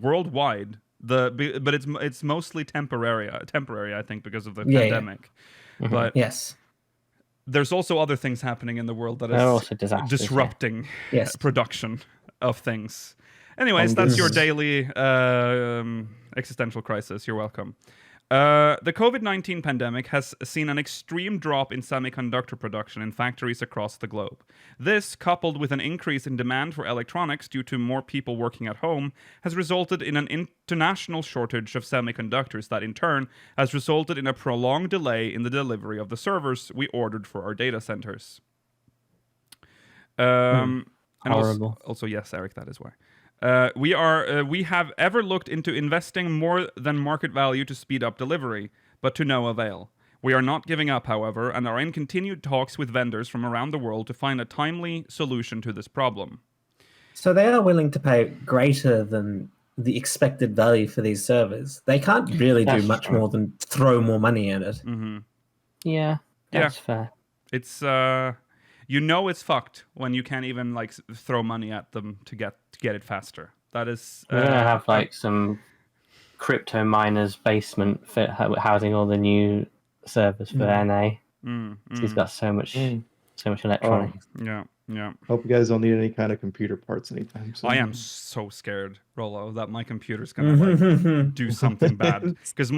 worldwide. But it's mostly temporary. I think because of the pandemic. But Yes. there's also other things happening in the world that There are is also disasters, disrupting Yes. production of things. Anyways, that's your daily existential crisis. You're welcome. The COVID-19 pandemic has seen an extreme drop in semiconductor production in factories across the globe. This, coupled with an increase in demand for electronics due to more people working at home, has resulted in an international shortage of semiconductors that in turn has resulted in a prolonged delay in the delivery of the servers we ordered for our data centers. And Horrible. Also, yes, Eric, that is why. We have ever looked into investing more than market value to speed up delivery, but to no avail. We are not giving up, however, and are in continued talks with vendors from around the world to find a timely solution to this problem. So they are willing to pay greater than the expected value for these servers. They can't really do That's much true. more than throw more money at it. Mm-hmm. Yeah, that's fair. It's it's fucked when you can't even like throw money at them to get it faster. That is. We're gonna have like some crypto miners basement fit housing all the new servers for NA. He's got so much electronics. Yeah. Hope you guys don't need any kind of computer parts anytime soon. I am so scared, Rollo, that my computer's gonna like do something bad because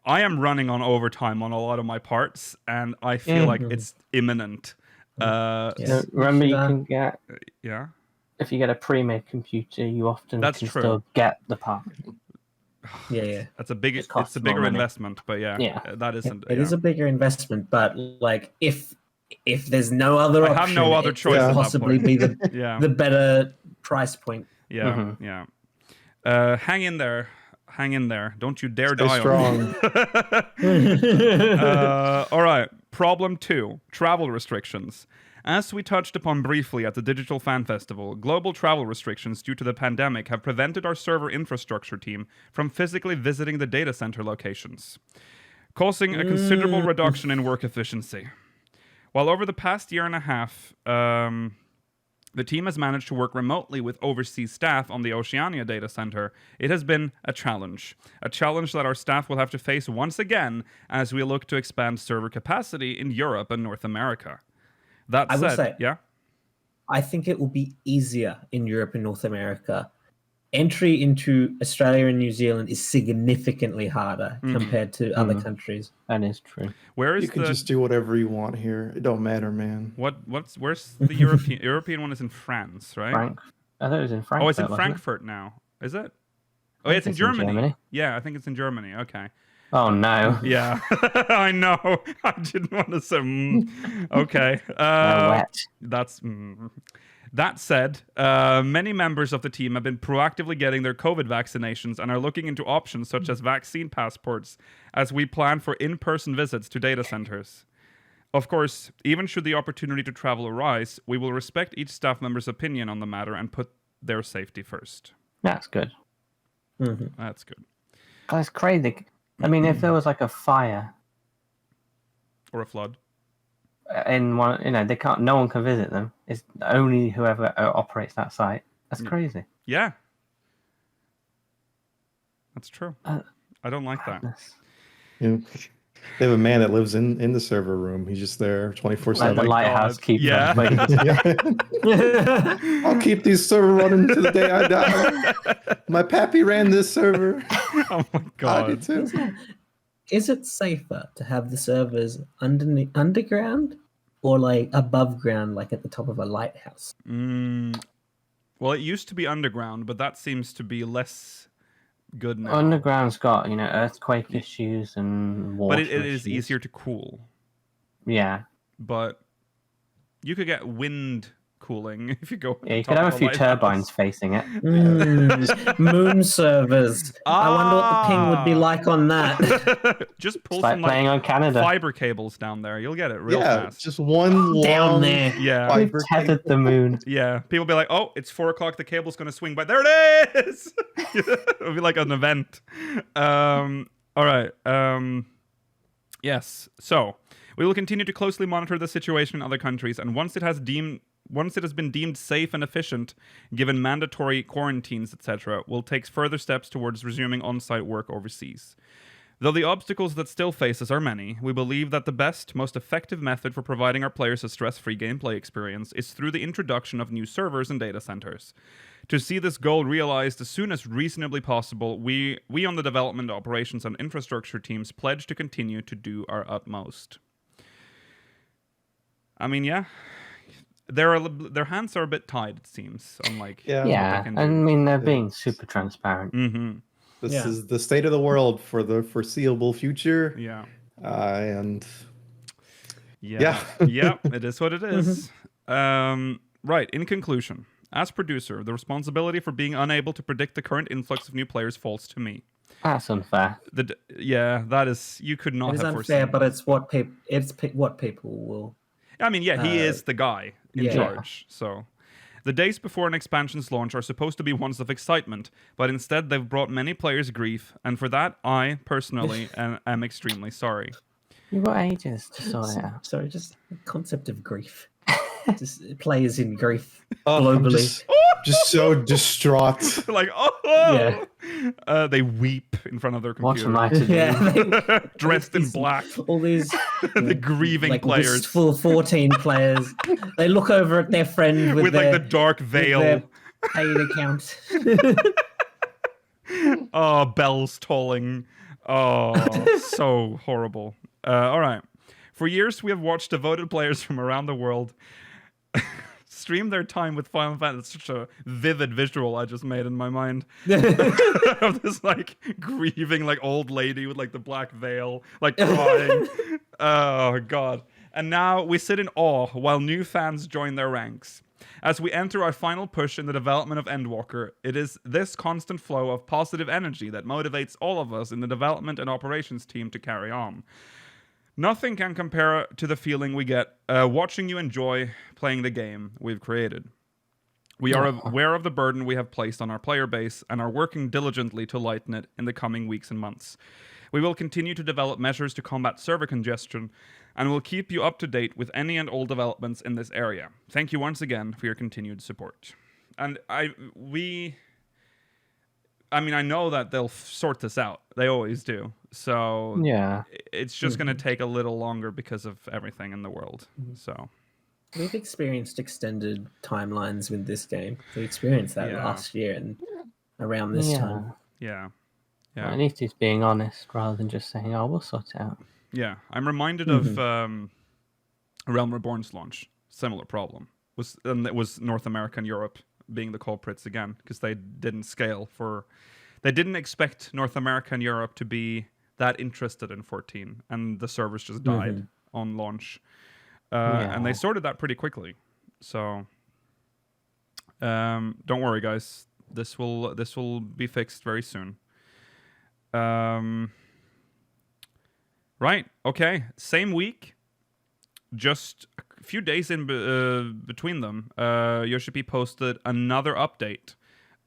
I am running on overtime on a lot of my parts, and I feel like it's imminent. Remember, you can get if you get a pre-made computer, you often can still get the part. Yeah. That's it's a bigger investment, but that isn't. It is a bigger investment, but like if there's no other option, have no other choice. Could possibly be the better price point. Yeah. Hang in there. Don't you dare die strong. All right. Problem 2: travel restrictions. As we touched upon briefly at the Digital Fan Festival, global travel restrictions due to the pandemic have prevented our server infrastructure team from physically visiting the data center locations, causing a considerable reduction in work efficiency. While over the past year and a half, the team has managed to work remotely with overseas staff on the Oceania data center, it has been a challenge that our staff will have to face once again as we look to expand server capacity in Europe and North America. That said, I will say, yeah? I think it will be easier in Europe and North America. Entry into Australia and New Zealand is significantly harder compared to other countries. That is true. You can just do whatever you want here. It don't matter, man. Where's the European one? Is in France, right? I thought it was in Frankfurt. Oh, it's in Frankfurt now. Is it? Oh, it's in Germany. Yeah, I think it's in Germany. Okay. Oh no. Yeah, I know. I didn't want to say. Okay. That's. That said, many members of the team have been proactively getting their COVID vaccinations and are looking into options such as vaccine passports as we plan for in-person visits to data centers. Of course, even should the opportunity to travel arise, we will respect each staff member's opinion on the matter and put their safety first. That's good. That's good. That's crazy. I mean, if there was like a fire or a flood in one, they can't. No one can visit them. It's only whoever operates that site. That's crazy. Yeah, that's true. I don't like that. Yeah. They have a man that lives in the server room. He's just there 24/7. Like the lighthouse keeper. Yeah. I'll keep these server running to the day I die. My pappy ran this server. Oh my god. I did too. Is it safer to have the servers underground or like above ground, like at the top of a lighthouse? Well, it used to be underground, but that seems to be less good now. Underground's got, earthquake issues and water But it is issues. easier to cool. Yeah. But you could get wind cooling if you go. Yeah, you could have a few turbines facing it. Moon servers. I wonder what the ping would be like on that. Just pull It's like some playing on Canada. fiber cables down there. You'll get it real fast. Just one down long there. Yeah. We've fiber tethered the moon. Yeah. People be like, oh, it's 4 o'clock. The cable's going to swing by. There it is. It'll be like an event. All right. Yes. So we will continue to closely monitor the situation in other countries, and once it has been deemed safe and efficient, given mandatory quarantines, etc., we'll take further steps towards resuming on-site work overseas. Though the obstacles that still face us are many, we believe that the best, most effective method for providing our players a stress-free gameplay experience is through the introduction of new servers and data centers. To see this goal realized as soon as reasonably possible, we on the development, operations, and infrastructure teams pledge to continue to do our utmost. I mean, yeah. Their hands are a bit tied, it seems. Unlike yeah. I mean, they're being super transparent. Mm-hmm. This is the state of the world for the foreseeable future. Yeah. And yeah, it is what it is. Right. In conclusion, As producer, the responsibility for being unable to predict the current influx of new players falls to me. That's unfair. That is. You could not It is have unfair, foreseen. but it's what people will. I mean, yeah, he is the guy in yeah. charge. So, the days before an expansion's launch are supposed to be ones of excitement, but instead they've brought many players grief, and for that, I personally am extremely sorry. You've got ages to sort it out. Sorry, just the concept of grief. Just players in grief I'm globally. just so distraught. Like, Yeah. They weep in front of their What computer. am I to do? Yeah, Dressed in black. all these The grieving like players. wistful 14 players. They look over at their friend with With their, like the dark with veil. their paid account. Oh, bells tolling. Oh, so horrible. All right. For years, we have watched devoted players from around the world stream their time with Final Fantasy. It's such a vivid visual I just made in my mind of this like grieving like old lady with like the black veil, like crying. Oh God! And now we sit in awe while new fans join their ranks. As we enter our final push in the development of Endwalker, it is this constant flow of positive energy that motivates all of us in the development and operations team to carry on. Nothing can compare to the feeling we get watching you enjoy playing the game we've created. We are aware of the burden we have placed on our player base and are working diligently to lighten it in the coming weeks and months. We will continue to develop measures to combat server congestion and will keep you up to date with any and all developments in this area. Thank you once again for your continued support. And I know that they'll sort this out. They always do. So Yeah. it's just going to take a little longer because of everything in the world. So We've experienced extended timelines with this game. We experienced that Yeah. last year and around this time. yeah. Well, at least he's being honest rather than just saying, "Oh, we'll sort it out." Yeah. I'm reminded of Realm Reborn's launch. Similar problem. It was North America and Europe being the culprits again because they didn't scale for... They didn't expect North America and Europe to be that interested in 14, and the servers just died on launch. And they sorted that pretty quickly. So don't worry, guys. This will be fixed very soon. Right. Okay. Same week. Just a few days in between them, Yoshi-P posted another update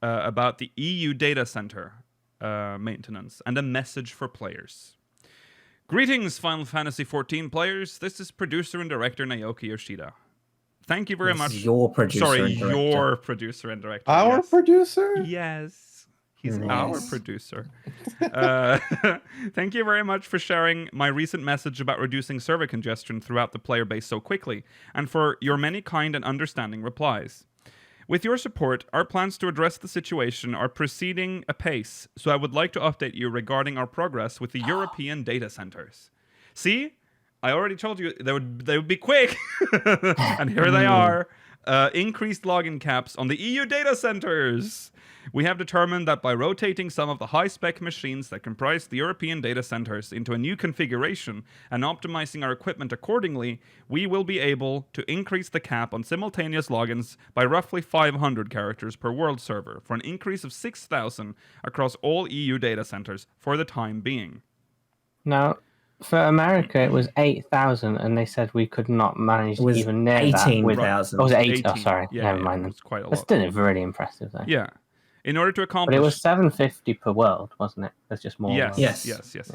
about the EU data center maintenance and a message for players. Greetings, Final Fantasy XIV players. This is producer and director Naoki Yoshida. Thank you very much. Your producer. Sorry, and director. your producer and director. Our yes. producer? Yes. He's Nice. our producer. Thank you very much for sharing my recent message about reducing server congestion throughout the player base so quickly, and for your many kind and understanding replies. With your support, our plans to address the situation are proceeding apace, so I would like to update you regarding our progress with the European data centers. See? I already told you they would be quick. And here they are. Increased login caps on the EU data centers. We have determined that by rotating some of the high-spec machines that comprise the European data centers into a new configuration and optimizing our equipment accordingly, we will be able to increase the cap on simultaneous logins by roughly 500 characters per world server for an increase of 6,000 across all EU data centers for the time being. Now, for America, it was 8,000, and they said we could not manage It was even near that. 18,000. Oh, was it 8? Oh, 18. sorry. Yeah, Never yeah, mind then. it's quite a That's lot. still really impressive, though. Yeah. In order to But accomplish... it was 750 per world, wasn't it? There's just more. Yes, worlds. Yes. yes.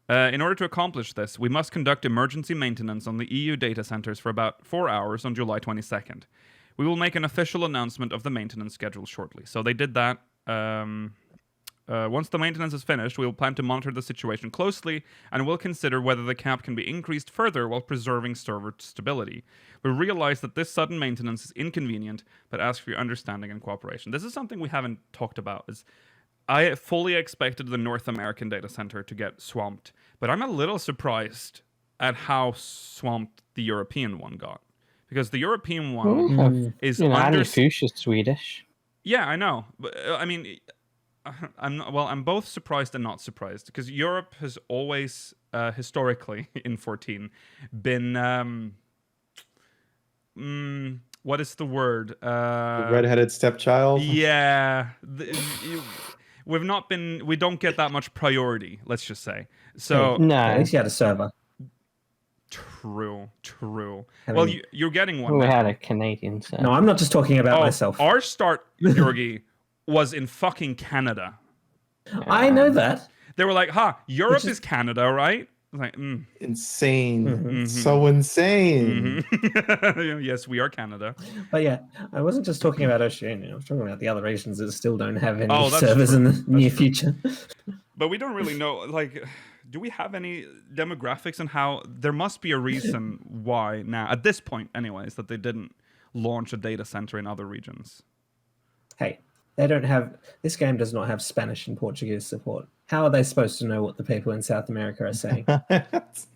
In order to accomplish this, we must conduct emergency maintenance on the EU data centers for about 4 hours on July 22nd. We will make an official announcement of the maintenance schedule shortly. So they did that. Once the maintenance is finished, we will plan to monitor the situation closely and will consider whether the cap can be increased further while preserving server stability. We realize that this sudden maintenance is inconvenient, but ask for your understanding and cooperation. This is something we haven't talked about. I fully expected the North American data center to get swamped, but I'm a little surprised at how swamped the European one got. Because the European one is Annie Fuchs is Swedish. Yeah, I know. But, I mean... I'm both surprised and not surprised because Europe has always historically in 14 been what is the word? The redheaded stepchild. Yeah. We don't get that much priority, let's just say. So No. At least you had a server. True. I Well, mean, you're getting one We now. had a Canadian server. No, I'm not just talking about myself. Our start, Yorgi, was in fucking Canada. I know that. They were like, Europe is Canada, right? I was like, Insane. So insane. Yes, we are Canada. But yeah, I wasn't just talking about Oceania. I was talking about the other regions that still don't have any Oh, that's servers true. in the That's near true. future. But we don't really know, like, do we have any demographics on how... There must be a reason why now, at this point anyways, that they didn't launch a data center in other regions. Hey, they don't have... This game does not have Spanish and Portuguese support. How are they supposed to know what the people in South America are saying?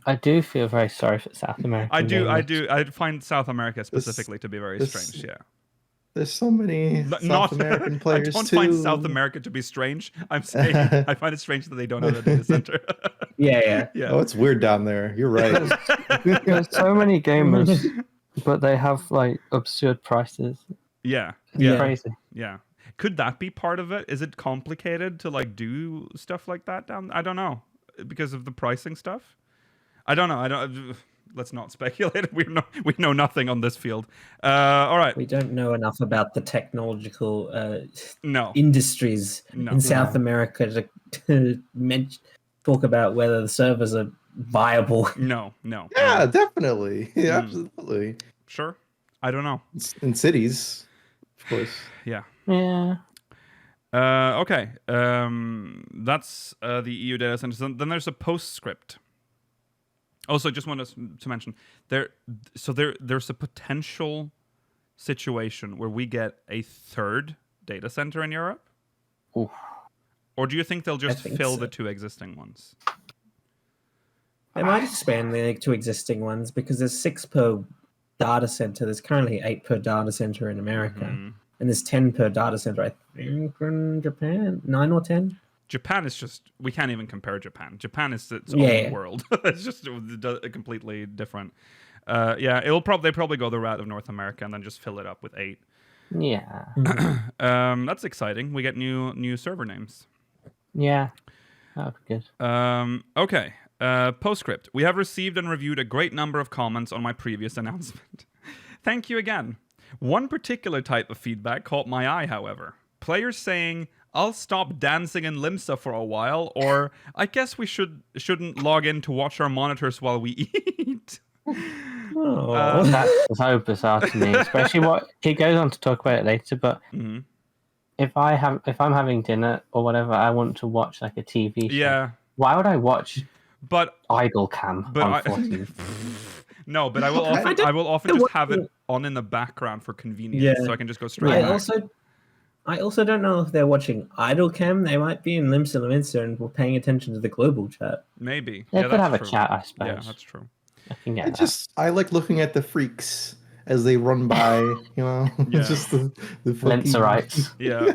I do feel very sorry for South America. I find South America specifically to be very strange, yeah. There's so many South American players I don't too. find South America to be strange. I'm saying I find it strange that they don't have a data center. Yeah. Oh, it's weird down there. You're right. There's so many gamers, but they have like absurd prices. Yeah. Crazy. Yeah. Could that be part of it? Is it complicated to like do stuff like that down? I don't know, because of the pricing stuff. I don't know. Let's not speculate. We know nothing on this field. All right. We don't know enough about the technological No. industries in South America to talk about whether the servers are viable. No. Yeah, definitely. Yeah, absolutely. Sure. I don't know. In cities, of course. Yeah. Yeah. Okay. That's the EU data centers. Then there's a postscript. Also, just wanted to mention there's a potential situation where we get a third data center in Europe. Oof. Or do you think they'll just fill so. the two existing ones? They might expand the two existing ones because there's 6 per data center. There's currently 8 per data center in America. And there's 10 per data center, I think, in Japan. 9 or 10? Japan is just... We can't even compare Japan. Japan is its own world. It's just completely different. They probably go the route of North America and then just fill it up with 8. Yeah. That's exciting. We get new server names. Yeah. That would be good. Okay. Postscript. We have received and reviewed a great number of comments on my previous announcement. Thank you again. One particular type of feedback caught my eye, however. Players saying, "I'll stop dancing in Limsa for a while," or "I guess we shouldn't log in to watch our monitors while we eat." That's so bizarre to me, especially what he goes on to talk about it later. But if I'm having dinner or whatever, I want to watch like a TV show. Yeah. Why would I watch But Idle Cam on 14? No, but I will often just have it on in the background for convenience, so I can just go straight back. I also don't know if they're watching Idle Cam. They might be in Limsa and we're paying attention to the global chat. Maybe. They Yeah, could that's have a true. chat, I suppose. Yeah, that's true. I can get that. I like looking at the freaks as they run by, you know. Yeah. Just the Linserites. Yeah.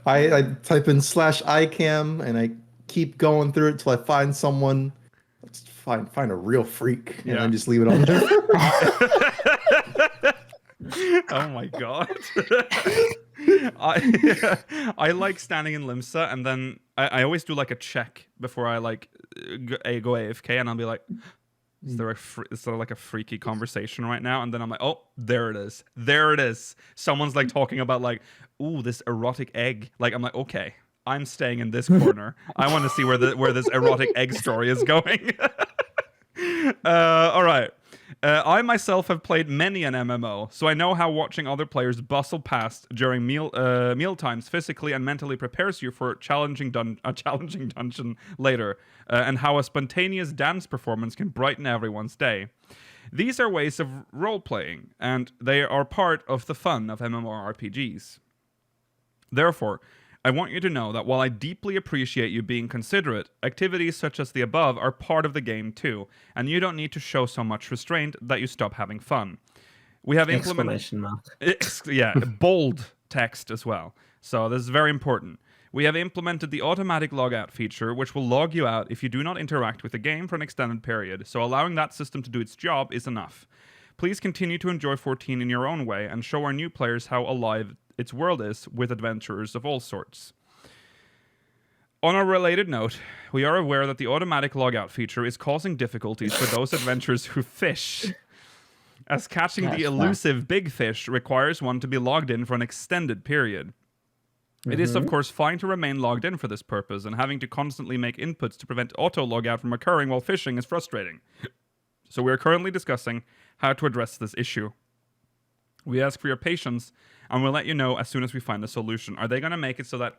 I type in /icam and I keep going through it till I find someone. Find a real freak and I just leave it on there. Oh my god. I like standing in Limsa, and then I always do like a check before I like go AFK, and I'll be like, is there like a freaky conversation right now? And then I'm like, oh, there it is. Someone's like talking about like, ooh, this erotic egg. Like, I'm like, okay, I'm staying in this corner. I want to see where this erotic egg story is going. All right. I myself have played many an MMO, so I know how watching other players bustle past during meal times physically and mentally prepares you for a challenging dungeon later, and how a spontaneous dance performance can brighten everyone's day. These are ways of role-playing, and they are part of the fun of MMORPGs. Therefore, I want you to know that while I deeply appreciate you being considerate, activities such as the above are part of the game too, and you don't need to show so much restraint that you stop having fun. We have Exclamation mark. Bold text as well. So this is very important. We have implemented the automatic logout feature, which will log you out if you do not interact with the game for an extended period, so allowing that system to do its job is enough. Please continue to enjoy 14 in your own way and show our new players how alive its world is with adventurers of all sorts. On a related note, we are aware that the automatic logout feature is causing difficulties for those adventurers who fish, as catching the elusive big fish requires one to be logged in for an extended period. It is, of course, fine to remain logged in for this purpose, and having to constantly make inputs to prevent auto-logout from occurring while fishing is frustrating. So we are currently discussing how to address this issue. We ask for your patience, and we'll let you know as soon as we find a solution. Are they going to make it so that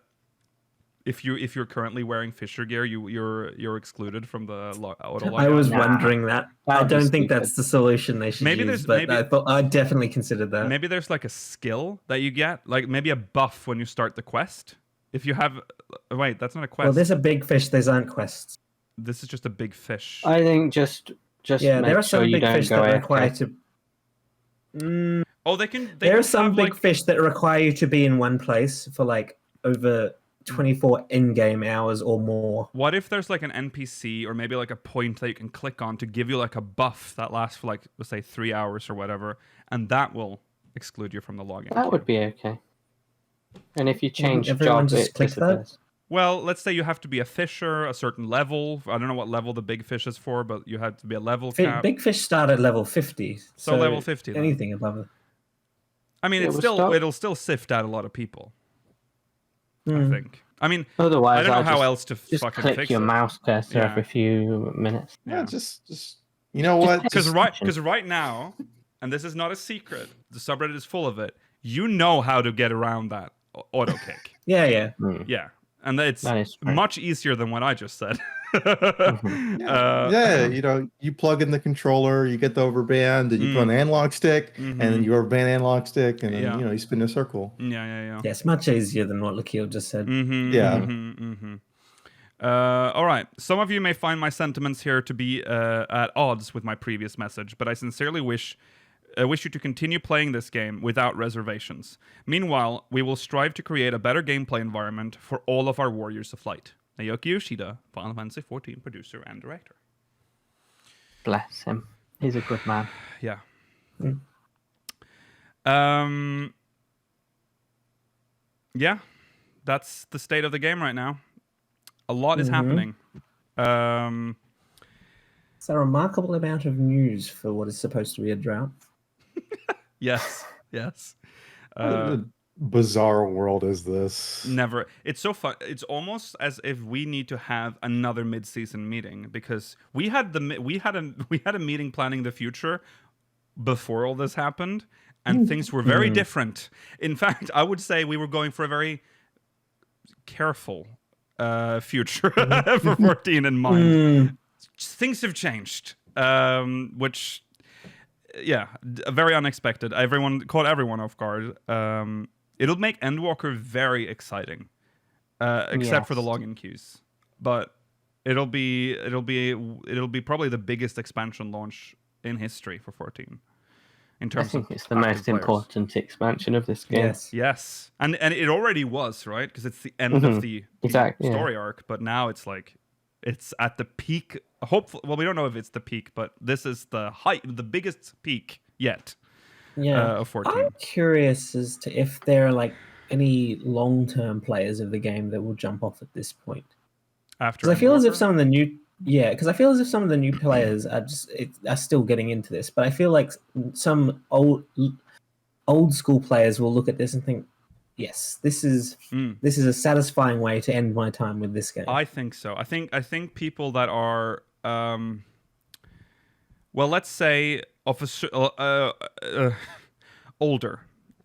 if you're currently wearing fisher gear, you're excluded from the auto logout? I was wondering that. I don't think that's the solution they should use, but I thought I'd definitely considered that. Maybe there's like a skill that you get, like maybe a buff when you start the quest. If you have... Wait, that's not a quest. Well, there's a big fish, these aren't quests. This is just a big fish. I think just yeah, there are some big fish that require to... There are some big fish that require you to be in one place for like over 24 in-game hours or more. What if there's like an NPC or maybe like a point that you can click on to give you like a buff that lasts for like, let's say 3 hours or whatever, and that will exclude you from the login? That would be okay. And if you change everyone job, just it click disappears. that? Well, let's say you have to be a fisher, a certain level. I don't know what level the big fish is for, but you have to be a level cap. Big fish start at level 50. So level 50. Then. Anything above it. I mean, it'll still sift out a lot of people. I think. I mean, otherwise, I don't know how else to just fucking click fix your it. mouse cursor every few minutes. Yeah, just you know what? Because right now, and this is not a secret, the subreddit is full of it. You know how to get around that auto kick. Yeah. Yeah, and it's much easier than what I just said. You know, you plug in the controller, you get the overband, and you put on the analog stick, and then you overband analog stick, and then you know you spin a circle. Yeah. Yeah, it's much easier than what Lakil just said. All right. Some of you may find my sentiments here to be at odds with my previous message, but I sincerely wish you to continue playing this game without reservations. Meanwhile, we will strive to create a better gameplay environment for all of our Warriors of Light. Naoki Yoshida, Final Fantasy XIV producer and director. Bless him. He's a good man. Yeah. Yeah, that's the state of the game right now. A lot is happening. It's a remarkable amount of news for what is supposed to be a drought. Yes. What a bizarre world is this? Never. It's so fun. It's almost as if we need to have another mid-season meeting, because we had a meeting planning the future before all this happened, and things were very different. In fact, I would say we were going for a very careful future for 14 in mind. Things have changed, which, yeah, very unexpected. Caught everyone off guard. It'll make Endwalker very exciting, except for the login queues. But it'll be probably the biggest expansion launch in history for 14. In terms I think of it's the most active players. important expansion of this game. Yes, and it already was, right? Because it's the end of the story arc, but now it's like it's at the peak. Hopefully, well, we don't know if it's the peak, but this is the biggest peak yet. Of 14. I'm curious as to if there are like any long-term players of the game that will jump off at this point. Because I feel as if some of the new players are still getting into this, but I feel like some old school players will look at this and think, yes, this is a satisfying way to end my time with this game. I think so. I think people that are well, let's say older,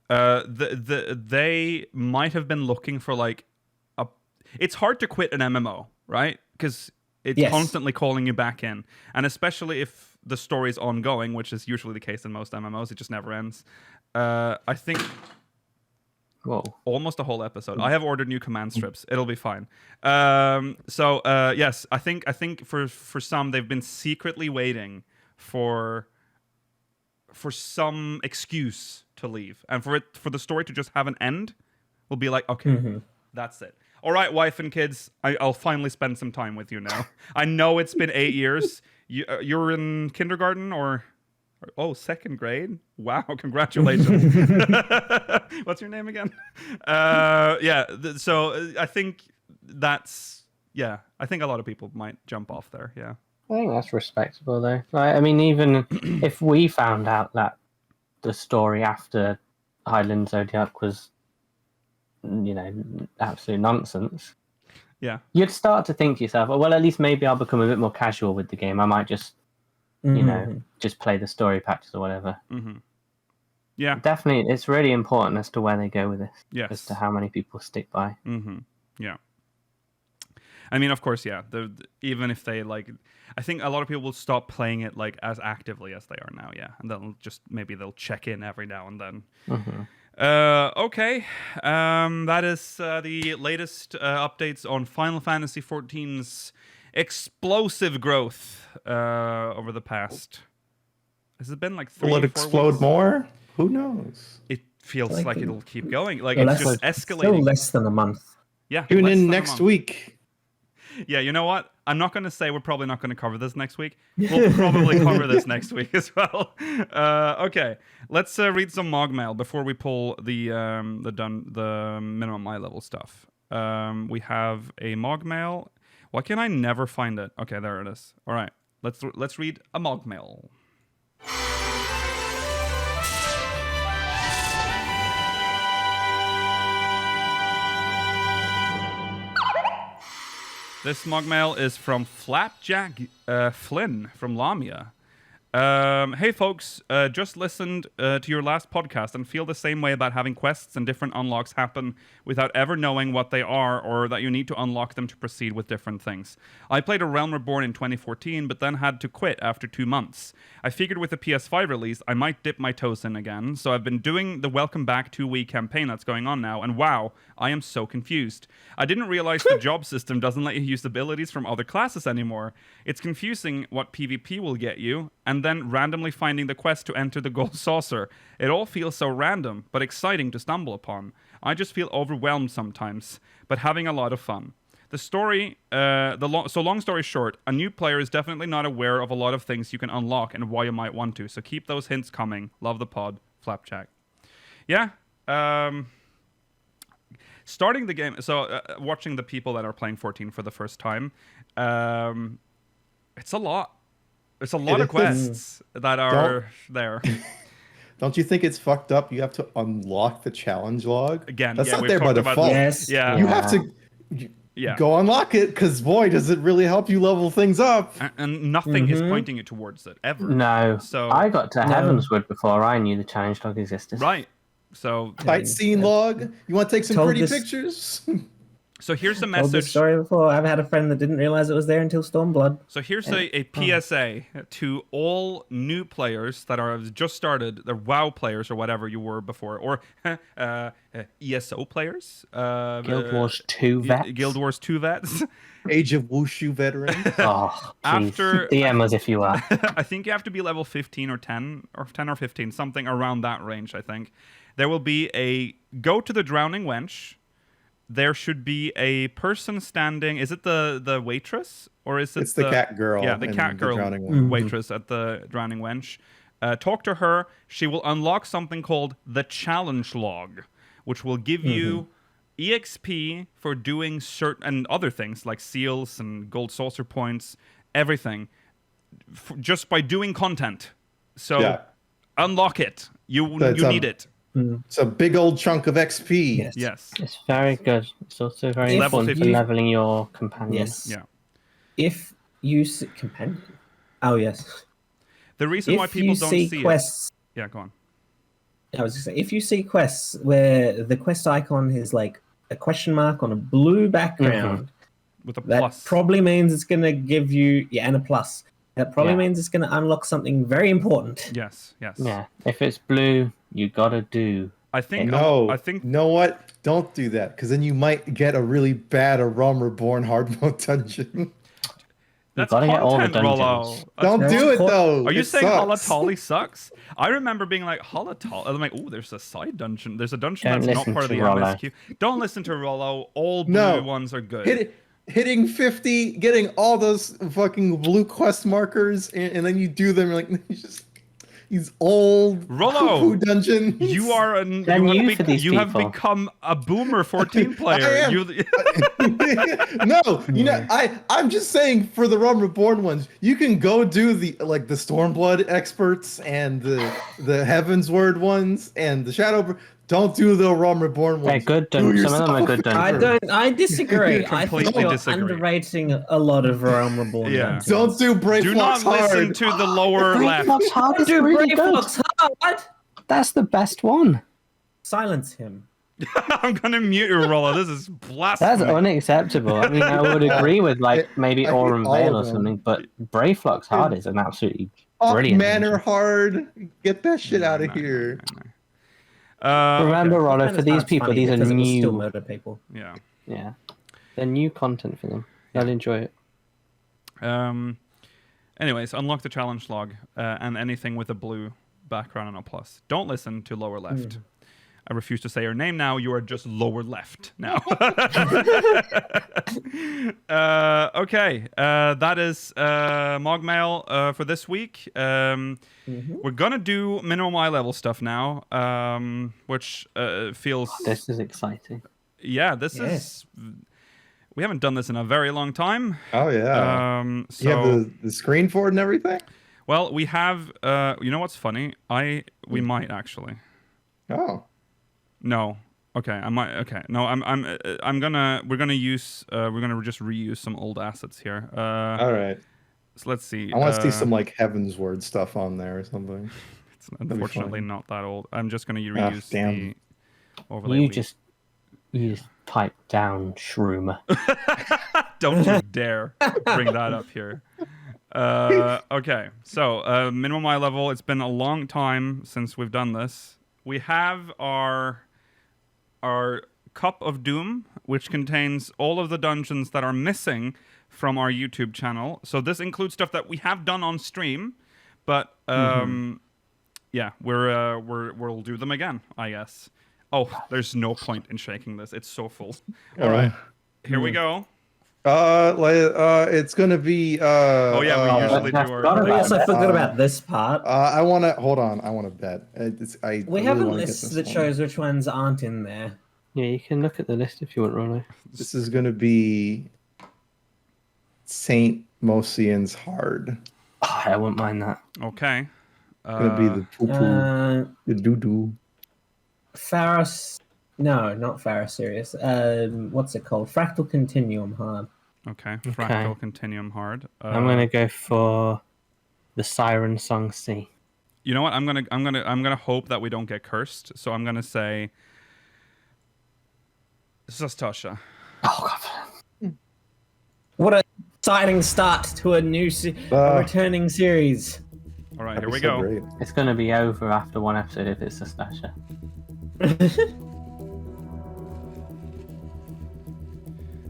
they might have been looking for like it's hard to quit an MMO, right? Because it's constantly calling you back in, and especially if the story is ongoing, which is usually the case in most MMOs, it just never ends. I think almost a whole episode. I have ordered new command strips. It'll be fine. Yes, I think for some they've been secretly waiting for some excuse to leave, and for the story to just have an end, will be like, okay, that's it. All right, wife and kids, I'll finally spend some time with you now. I know it's been 8 years. You're in kindergarten, or Oh, second grade? Wow, congratulations. What's your name again? So I think that's, I think a lot of people might jump off there, yeah. I think that's respectable, though. Like, I mean, even if we found out that the story after Highland Zodiac was, absolute nonsense, you'd start to think to yourself, well, at least maybe I'll become a bit more casual with the game. I might just, just play the story patches or whatever. Mm-hmm. Yeah. Definitely, it's really important as to where they go with this. Yes. As to how many people stick by. Mm-hmm. Yeah. I mean, of course, even if they I think a lot of people will stop playing it as actively as they are now, and they'll check in every now and then. Mm-hmm. Okay, that is the latest updates on Final Fantasy XIV's explosive growth over the past. Has it been 3 Will or it 4 explode weeks? More? Who knows? It feels like it'll keep going. It's just escalating. Still less than a month. Yeah. Tune less in than a next month. week. Yeah, you know what? I'm not going to say we're probably not going to cover this next week. We'll probably cover this next week as well. Okay, let's read some MogMail before we pull the minimum Ilvl stuff. We have a MogMail. Why can I never find it? Okay, there it is. All right, let's read a MogMail. This MogMail is from Flapjack Flynn from Lamia. Hey folks, just listened to your last podcast and feel the same way about having quests and different unlocks happen without ever knowing what they are or that you need to unlock them to proceed with different things. I played A Realm Reborn in 2014 but then had to quit after 2 months. I figured with the PS5 release I might dip my toes in again, so I've been doing the Welcome Back 2-week campaign that's going on now, and wow, I am so confused. I didn't realize the job system doesn't let you use abilities from other classes anymore. It's confusing what PvP will get you, and then randomly finding the quest to enter the gold saucer. It all feels so random, but exciting to stumble upon. I just feel overwhelmed sometimes, but having a lot of fun. The story, long story short, a new player is definitely not aware of a lot of things you can unlock and why you might want to, so keep those hints coming. Love the pod, Flapjack. Yeah, starting the game, so watching the people that are playing 14 for the first time, it's a lot. It's a lot of quests that are there. Don't you think it's fucked up? You have to unlock the challenge log. Again, that's not we've there by talked about default. Yes. Yeah. You have to go unlock it, because boy, does it really help you level things up. And nothing is pointing you towards it, ever. No. So I got to Heavenswood before I knew the challenge log existed. Right. So Fight scene log. You want to take some Told pretty this- pictures? So here's the Told this message. story before. I've had a friend that didn't realize it was there until Stormblood. So here's a PSA to all new players that are just started, they're WoW players or whatever you were before, or ESO players. Guild Wars 2 vets. Guild Wars 2 vets. Age of Wushu veteran. Oh, please. After- DM us if you are. I think you have to be level 15 or 10 or 15, something around that range, I think. There will be a go to the Drowning Wench. There should be a person standing. Is it the waitress or is it It's the cat girl. Yeah, the in cat girl Drowning Wench. waitress at the Drowning Wench. Talk to her. She will unlock something called the challenge log, which will give you EXP for doing certain other things like seals and gold saucer points, everything, just by doing content. So unlock it. You need it. It's a big old chunk of XP. Yes. It's very good. It's also very Level important for 50. leveling your companion. Yes. Yeah. If you see companion. Oh yes. The reason why If people you don't see see quests, it. Yeah, go on. I was gonna say, if you see quests where the quest icon is like a question mark on a blue background, With a that plus. probably means it's gonna give you and a plus. That probably Yeah. means it's gonna unlock something very important. Yes. Yeah. If it's blue, you gotta do. I think. No, I think. you know what? Don't do that, because then you might get a really bad A Realm Reborn hard mode dungeon. That's gotta get all the content, Rollo. dungeons. Don't That's do it cool. though. Are you It saying sucks. Halatali sucks? I remember being like, Halatali. I'm like, oh, there's a side dungeon. There's a dungeon Don't that's not listen part of to the Rollo. MSQ. Don't listen to Rollo. All blue No. ones are good. Hitting 50, getting all those fucking blue quest markers, and then you do them. You're like, these old Rollo, poo dungeons. You are you have become a boomer 14 player. I am. No, you know, I'm just saying for the Realm Reborn ones, you can go do the Stormblood experts and the Heavensward ones and the Shadow. Don't do the Realm Reborn ones. They're good dungeons. Some of them are good dungeons. I disagree. I think Completely you're disagree. underrating a lot of Realm Reborn. dungeons. Don't do Brave Do Flux not hard. listen to the lower left. Flux hard is Dude, really Brave good. Flux hard. That's the best one. Silence him. I'm gonna mute you, Rollo. This is blasphemy. That's unacceptable. I mean, I would agree with maybe I hate Aurum all Vale of or them. something, but Brave Flux hard is an absolutely Off brilliant. Manor engine. hard. Get that shit out of here. Remember, Rollo, Kinda for these sounds people, funny these are because it will still new. murder people. Yeah. Yeah, they're new content for them. They'll enjoy it. Anyways, unlock the challenge log and anything with a blue background and a plus. Don't listen to lower left. I refuse to say your name now. You are just lower left now. Okay, that is MogMail for this week. We're gonna do minimum Ilvl stuff now, which feels. This is exciting. Yeah, this is. We haven't done this in a very long time. Oh yeah. So You have the screen for it and everything. well, we have. You know what's funny? We might actually. Oh. No. Okay. I might. Okay. No. I'm gonna. We're gonna use. We're gonna just reuse some old assets here. All right. So let's see. I want to see some Heavensward stuff on there or something. It's unfortunately not that old. I'm just gonna Ah, reuse damn. the overlay. You just pipe down, Shroomer. Don't you dare bring that up here. Okay. So minimum Ilvl. It's been a long time since we've done this. We have our Cup of Doom, which contains all of the dungeons that are missing from our YouTube channel. So this includes stuff that we have done on stream, but yeah, we'll do them again, I guess. Oh, there's no point in shaking this. It's so full. All right. Here we go. It's gonna be. Oh yeah, we usually do our. We also forgot about this part. I want to hold on. I want to bet. We have a list that shows which ones aren't in there. Yeah, you can look at the list if you want, Rollo. This is gonna be Saint Mosian's hard. Oh, I wouldn't mind that. Okay. It's gonna be the poo poo, the doo doo. Pharos. No, not Pharos Sirius. What's it called? Fractal Continuum hard. Okay. Fractal Continuum hard. I'm gonna go for the Siren Song C. You know what? I'm gonna hope that we don't get cursed. So I'm gonna say Zastasha. Oh god. What a exciting start to a new a returning series. All right, here we go. Great. It's gonna be over after one episode if it's a Stasha.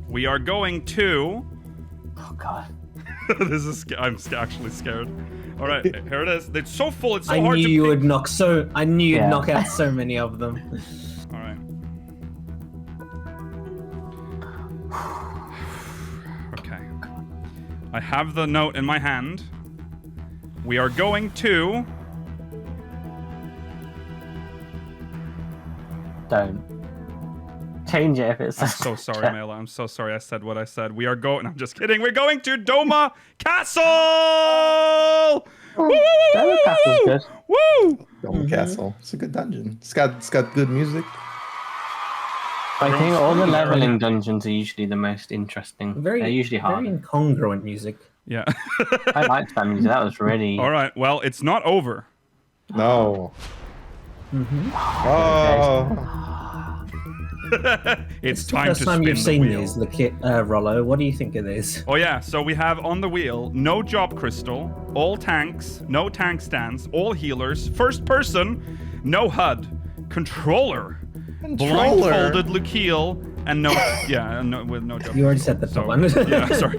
We are going to. Oh god. This is. I'm actually scared. All right, here it is. It's so full. It's so I hard knew to. you pick. would knock so. I knew you'd knock out so many of them. All right. Okay. I have the note in my hand. We are going to. Don't. Change it if it's I'm so sorry, Maela. I'm so sorry I said what I said. We are going. I'm just kidding. We're going to Doma Castle! Woo! Doma Castle's good. Woo! Dome Castle. It's a good dungeon. It's got good music. I think all the leveling dungeons are usually the most interesting. They're usually hard. Very incongruent music. Yeah. I liked that music. That was really. All right. Well, it's not over. No. Oh. It's the time first to time spin you've the seen wheel. these, Rollo. What do you think of this? Oh yeah, so we have on the wheel, no job crystal, all tanks, no tank stands, all healers, first person, no HUD, controller, blindfolded Lukiel, and no, with no job. You already said the top one. Yeah, sorry.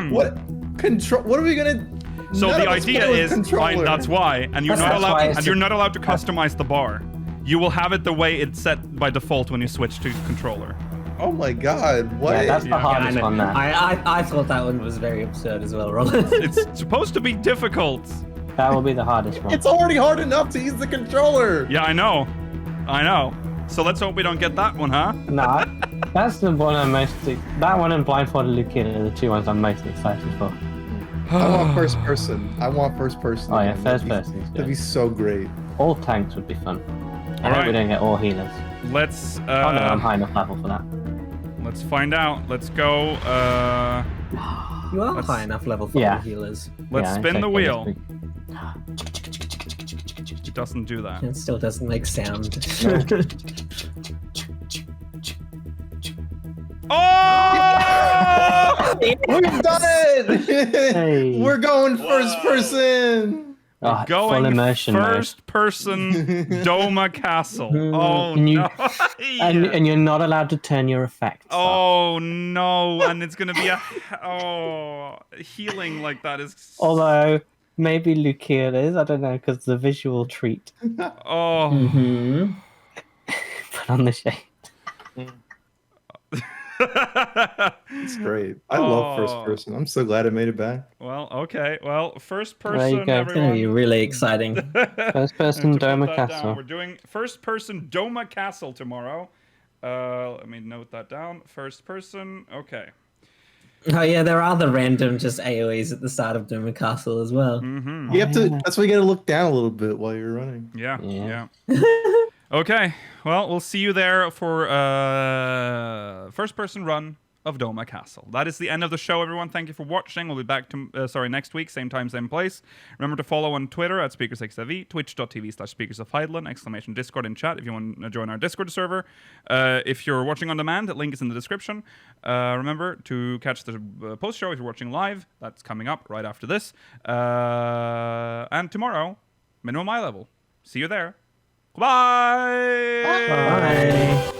What control? What are we gonna? So None the of us idea play with is, controller. that's why, and you're That's not allowed, why and it's you're not allowed to customize the bar. You will have it the way it's set by default when you switch to controller. Oh my god! What? Yeah, that's the Yeah. hardest one there. I thought that one was very absurd as well, Rollo. It's supposed to be difficult. That will be the hardest one. It's already hard enough to use the controller. Yeah, I know. So let's hope we don't get that one, huh? Nah, that's the one I'm most. That one and Blindfolded Lucina are the two ones I'm most excited for. I want first person. Oh yeah, first person. That'd be so great. All tanks would be fun. I hope we don't get all healers. Let's. Oh no, I'm high enough level for that. Let's find out. Let's go. You are high enough level for the healers. Let's spin the wheel. It doesn't do that. It still doesn't make sound. Oh! We've done it! Hey. We're going first person. Oh, full Going immersion first person Doma Castle. Oh and you, no! and you're not allowed to turn your effects. Oh no! And it's gonna be healing like that is. Although maybe Lucia is, I don't know, because the visual treat. Oh. Mm-hmm. Put on the shade. It's great. I love first person. I'm so glad I made it back. Well, okay. Well, first There you person, go. It's gonna be everyone. really exciting. First person To put Doma that Castle. down, we're doing first person Doma Castle tomorrow. Let me note that down. First person. Okay. Oh yeah, there are the random just AoEs at the start of Doom and Castle as well. Mm-hmm. You have to. That's why you got to look down a little bit while you're running. Yeah. Okay. Well, we'll see you there for first person run of Doma Castle. That is the end of the show, everyone. Thank you for watching. We'll be back next week, same time, same place. Remember to follow on Twitter at SpeakersXIV, twitch.tv/SpeakersOfHeidland, ! Discord and chat if you want to join our Discord server. If you're watching on demand, the link is in the description. Remember to catch the post show if you're watching live. That's coming up right after this. And tomorrow, Minimum Ilvl. See you there. Bye. Bye.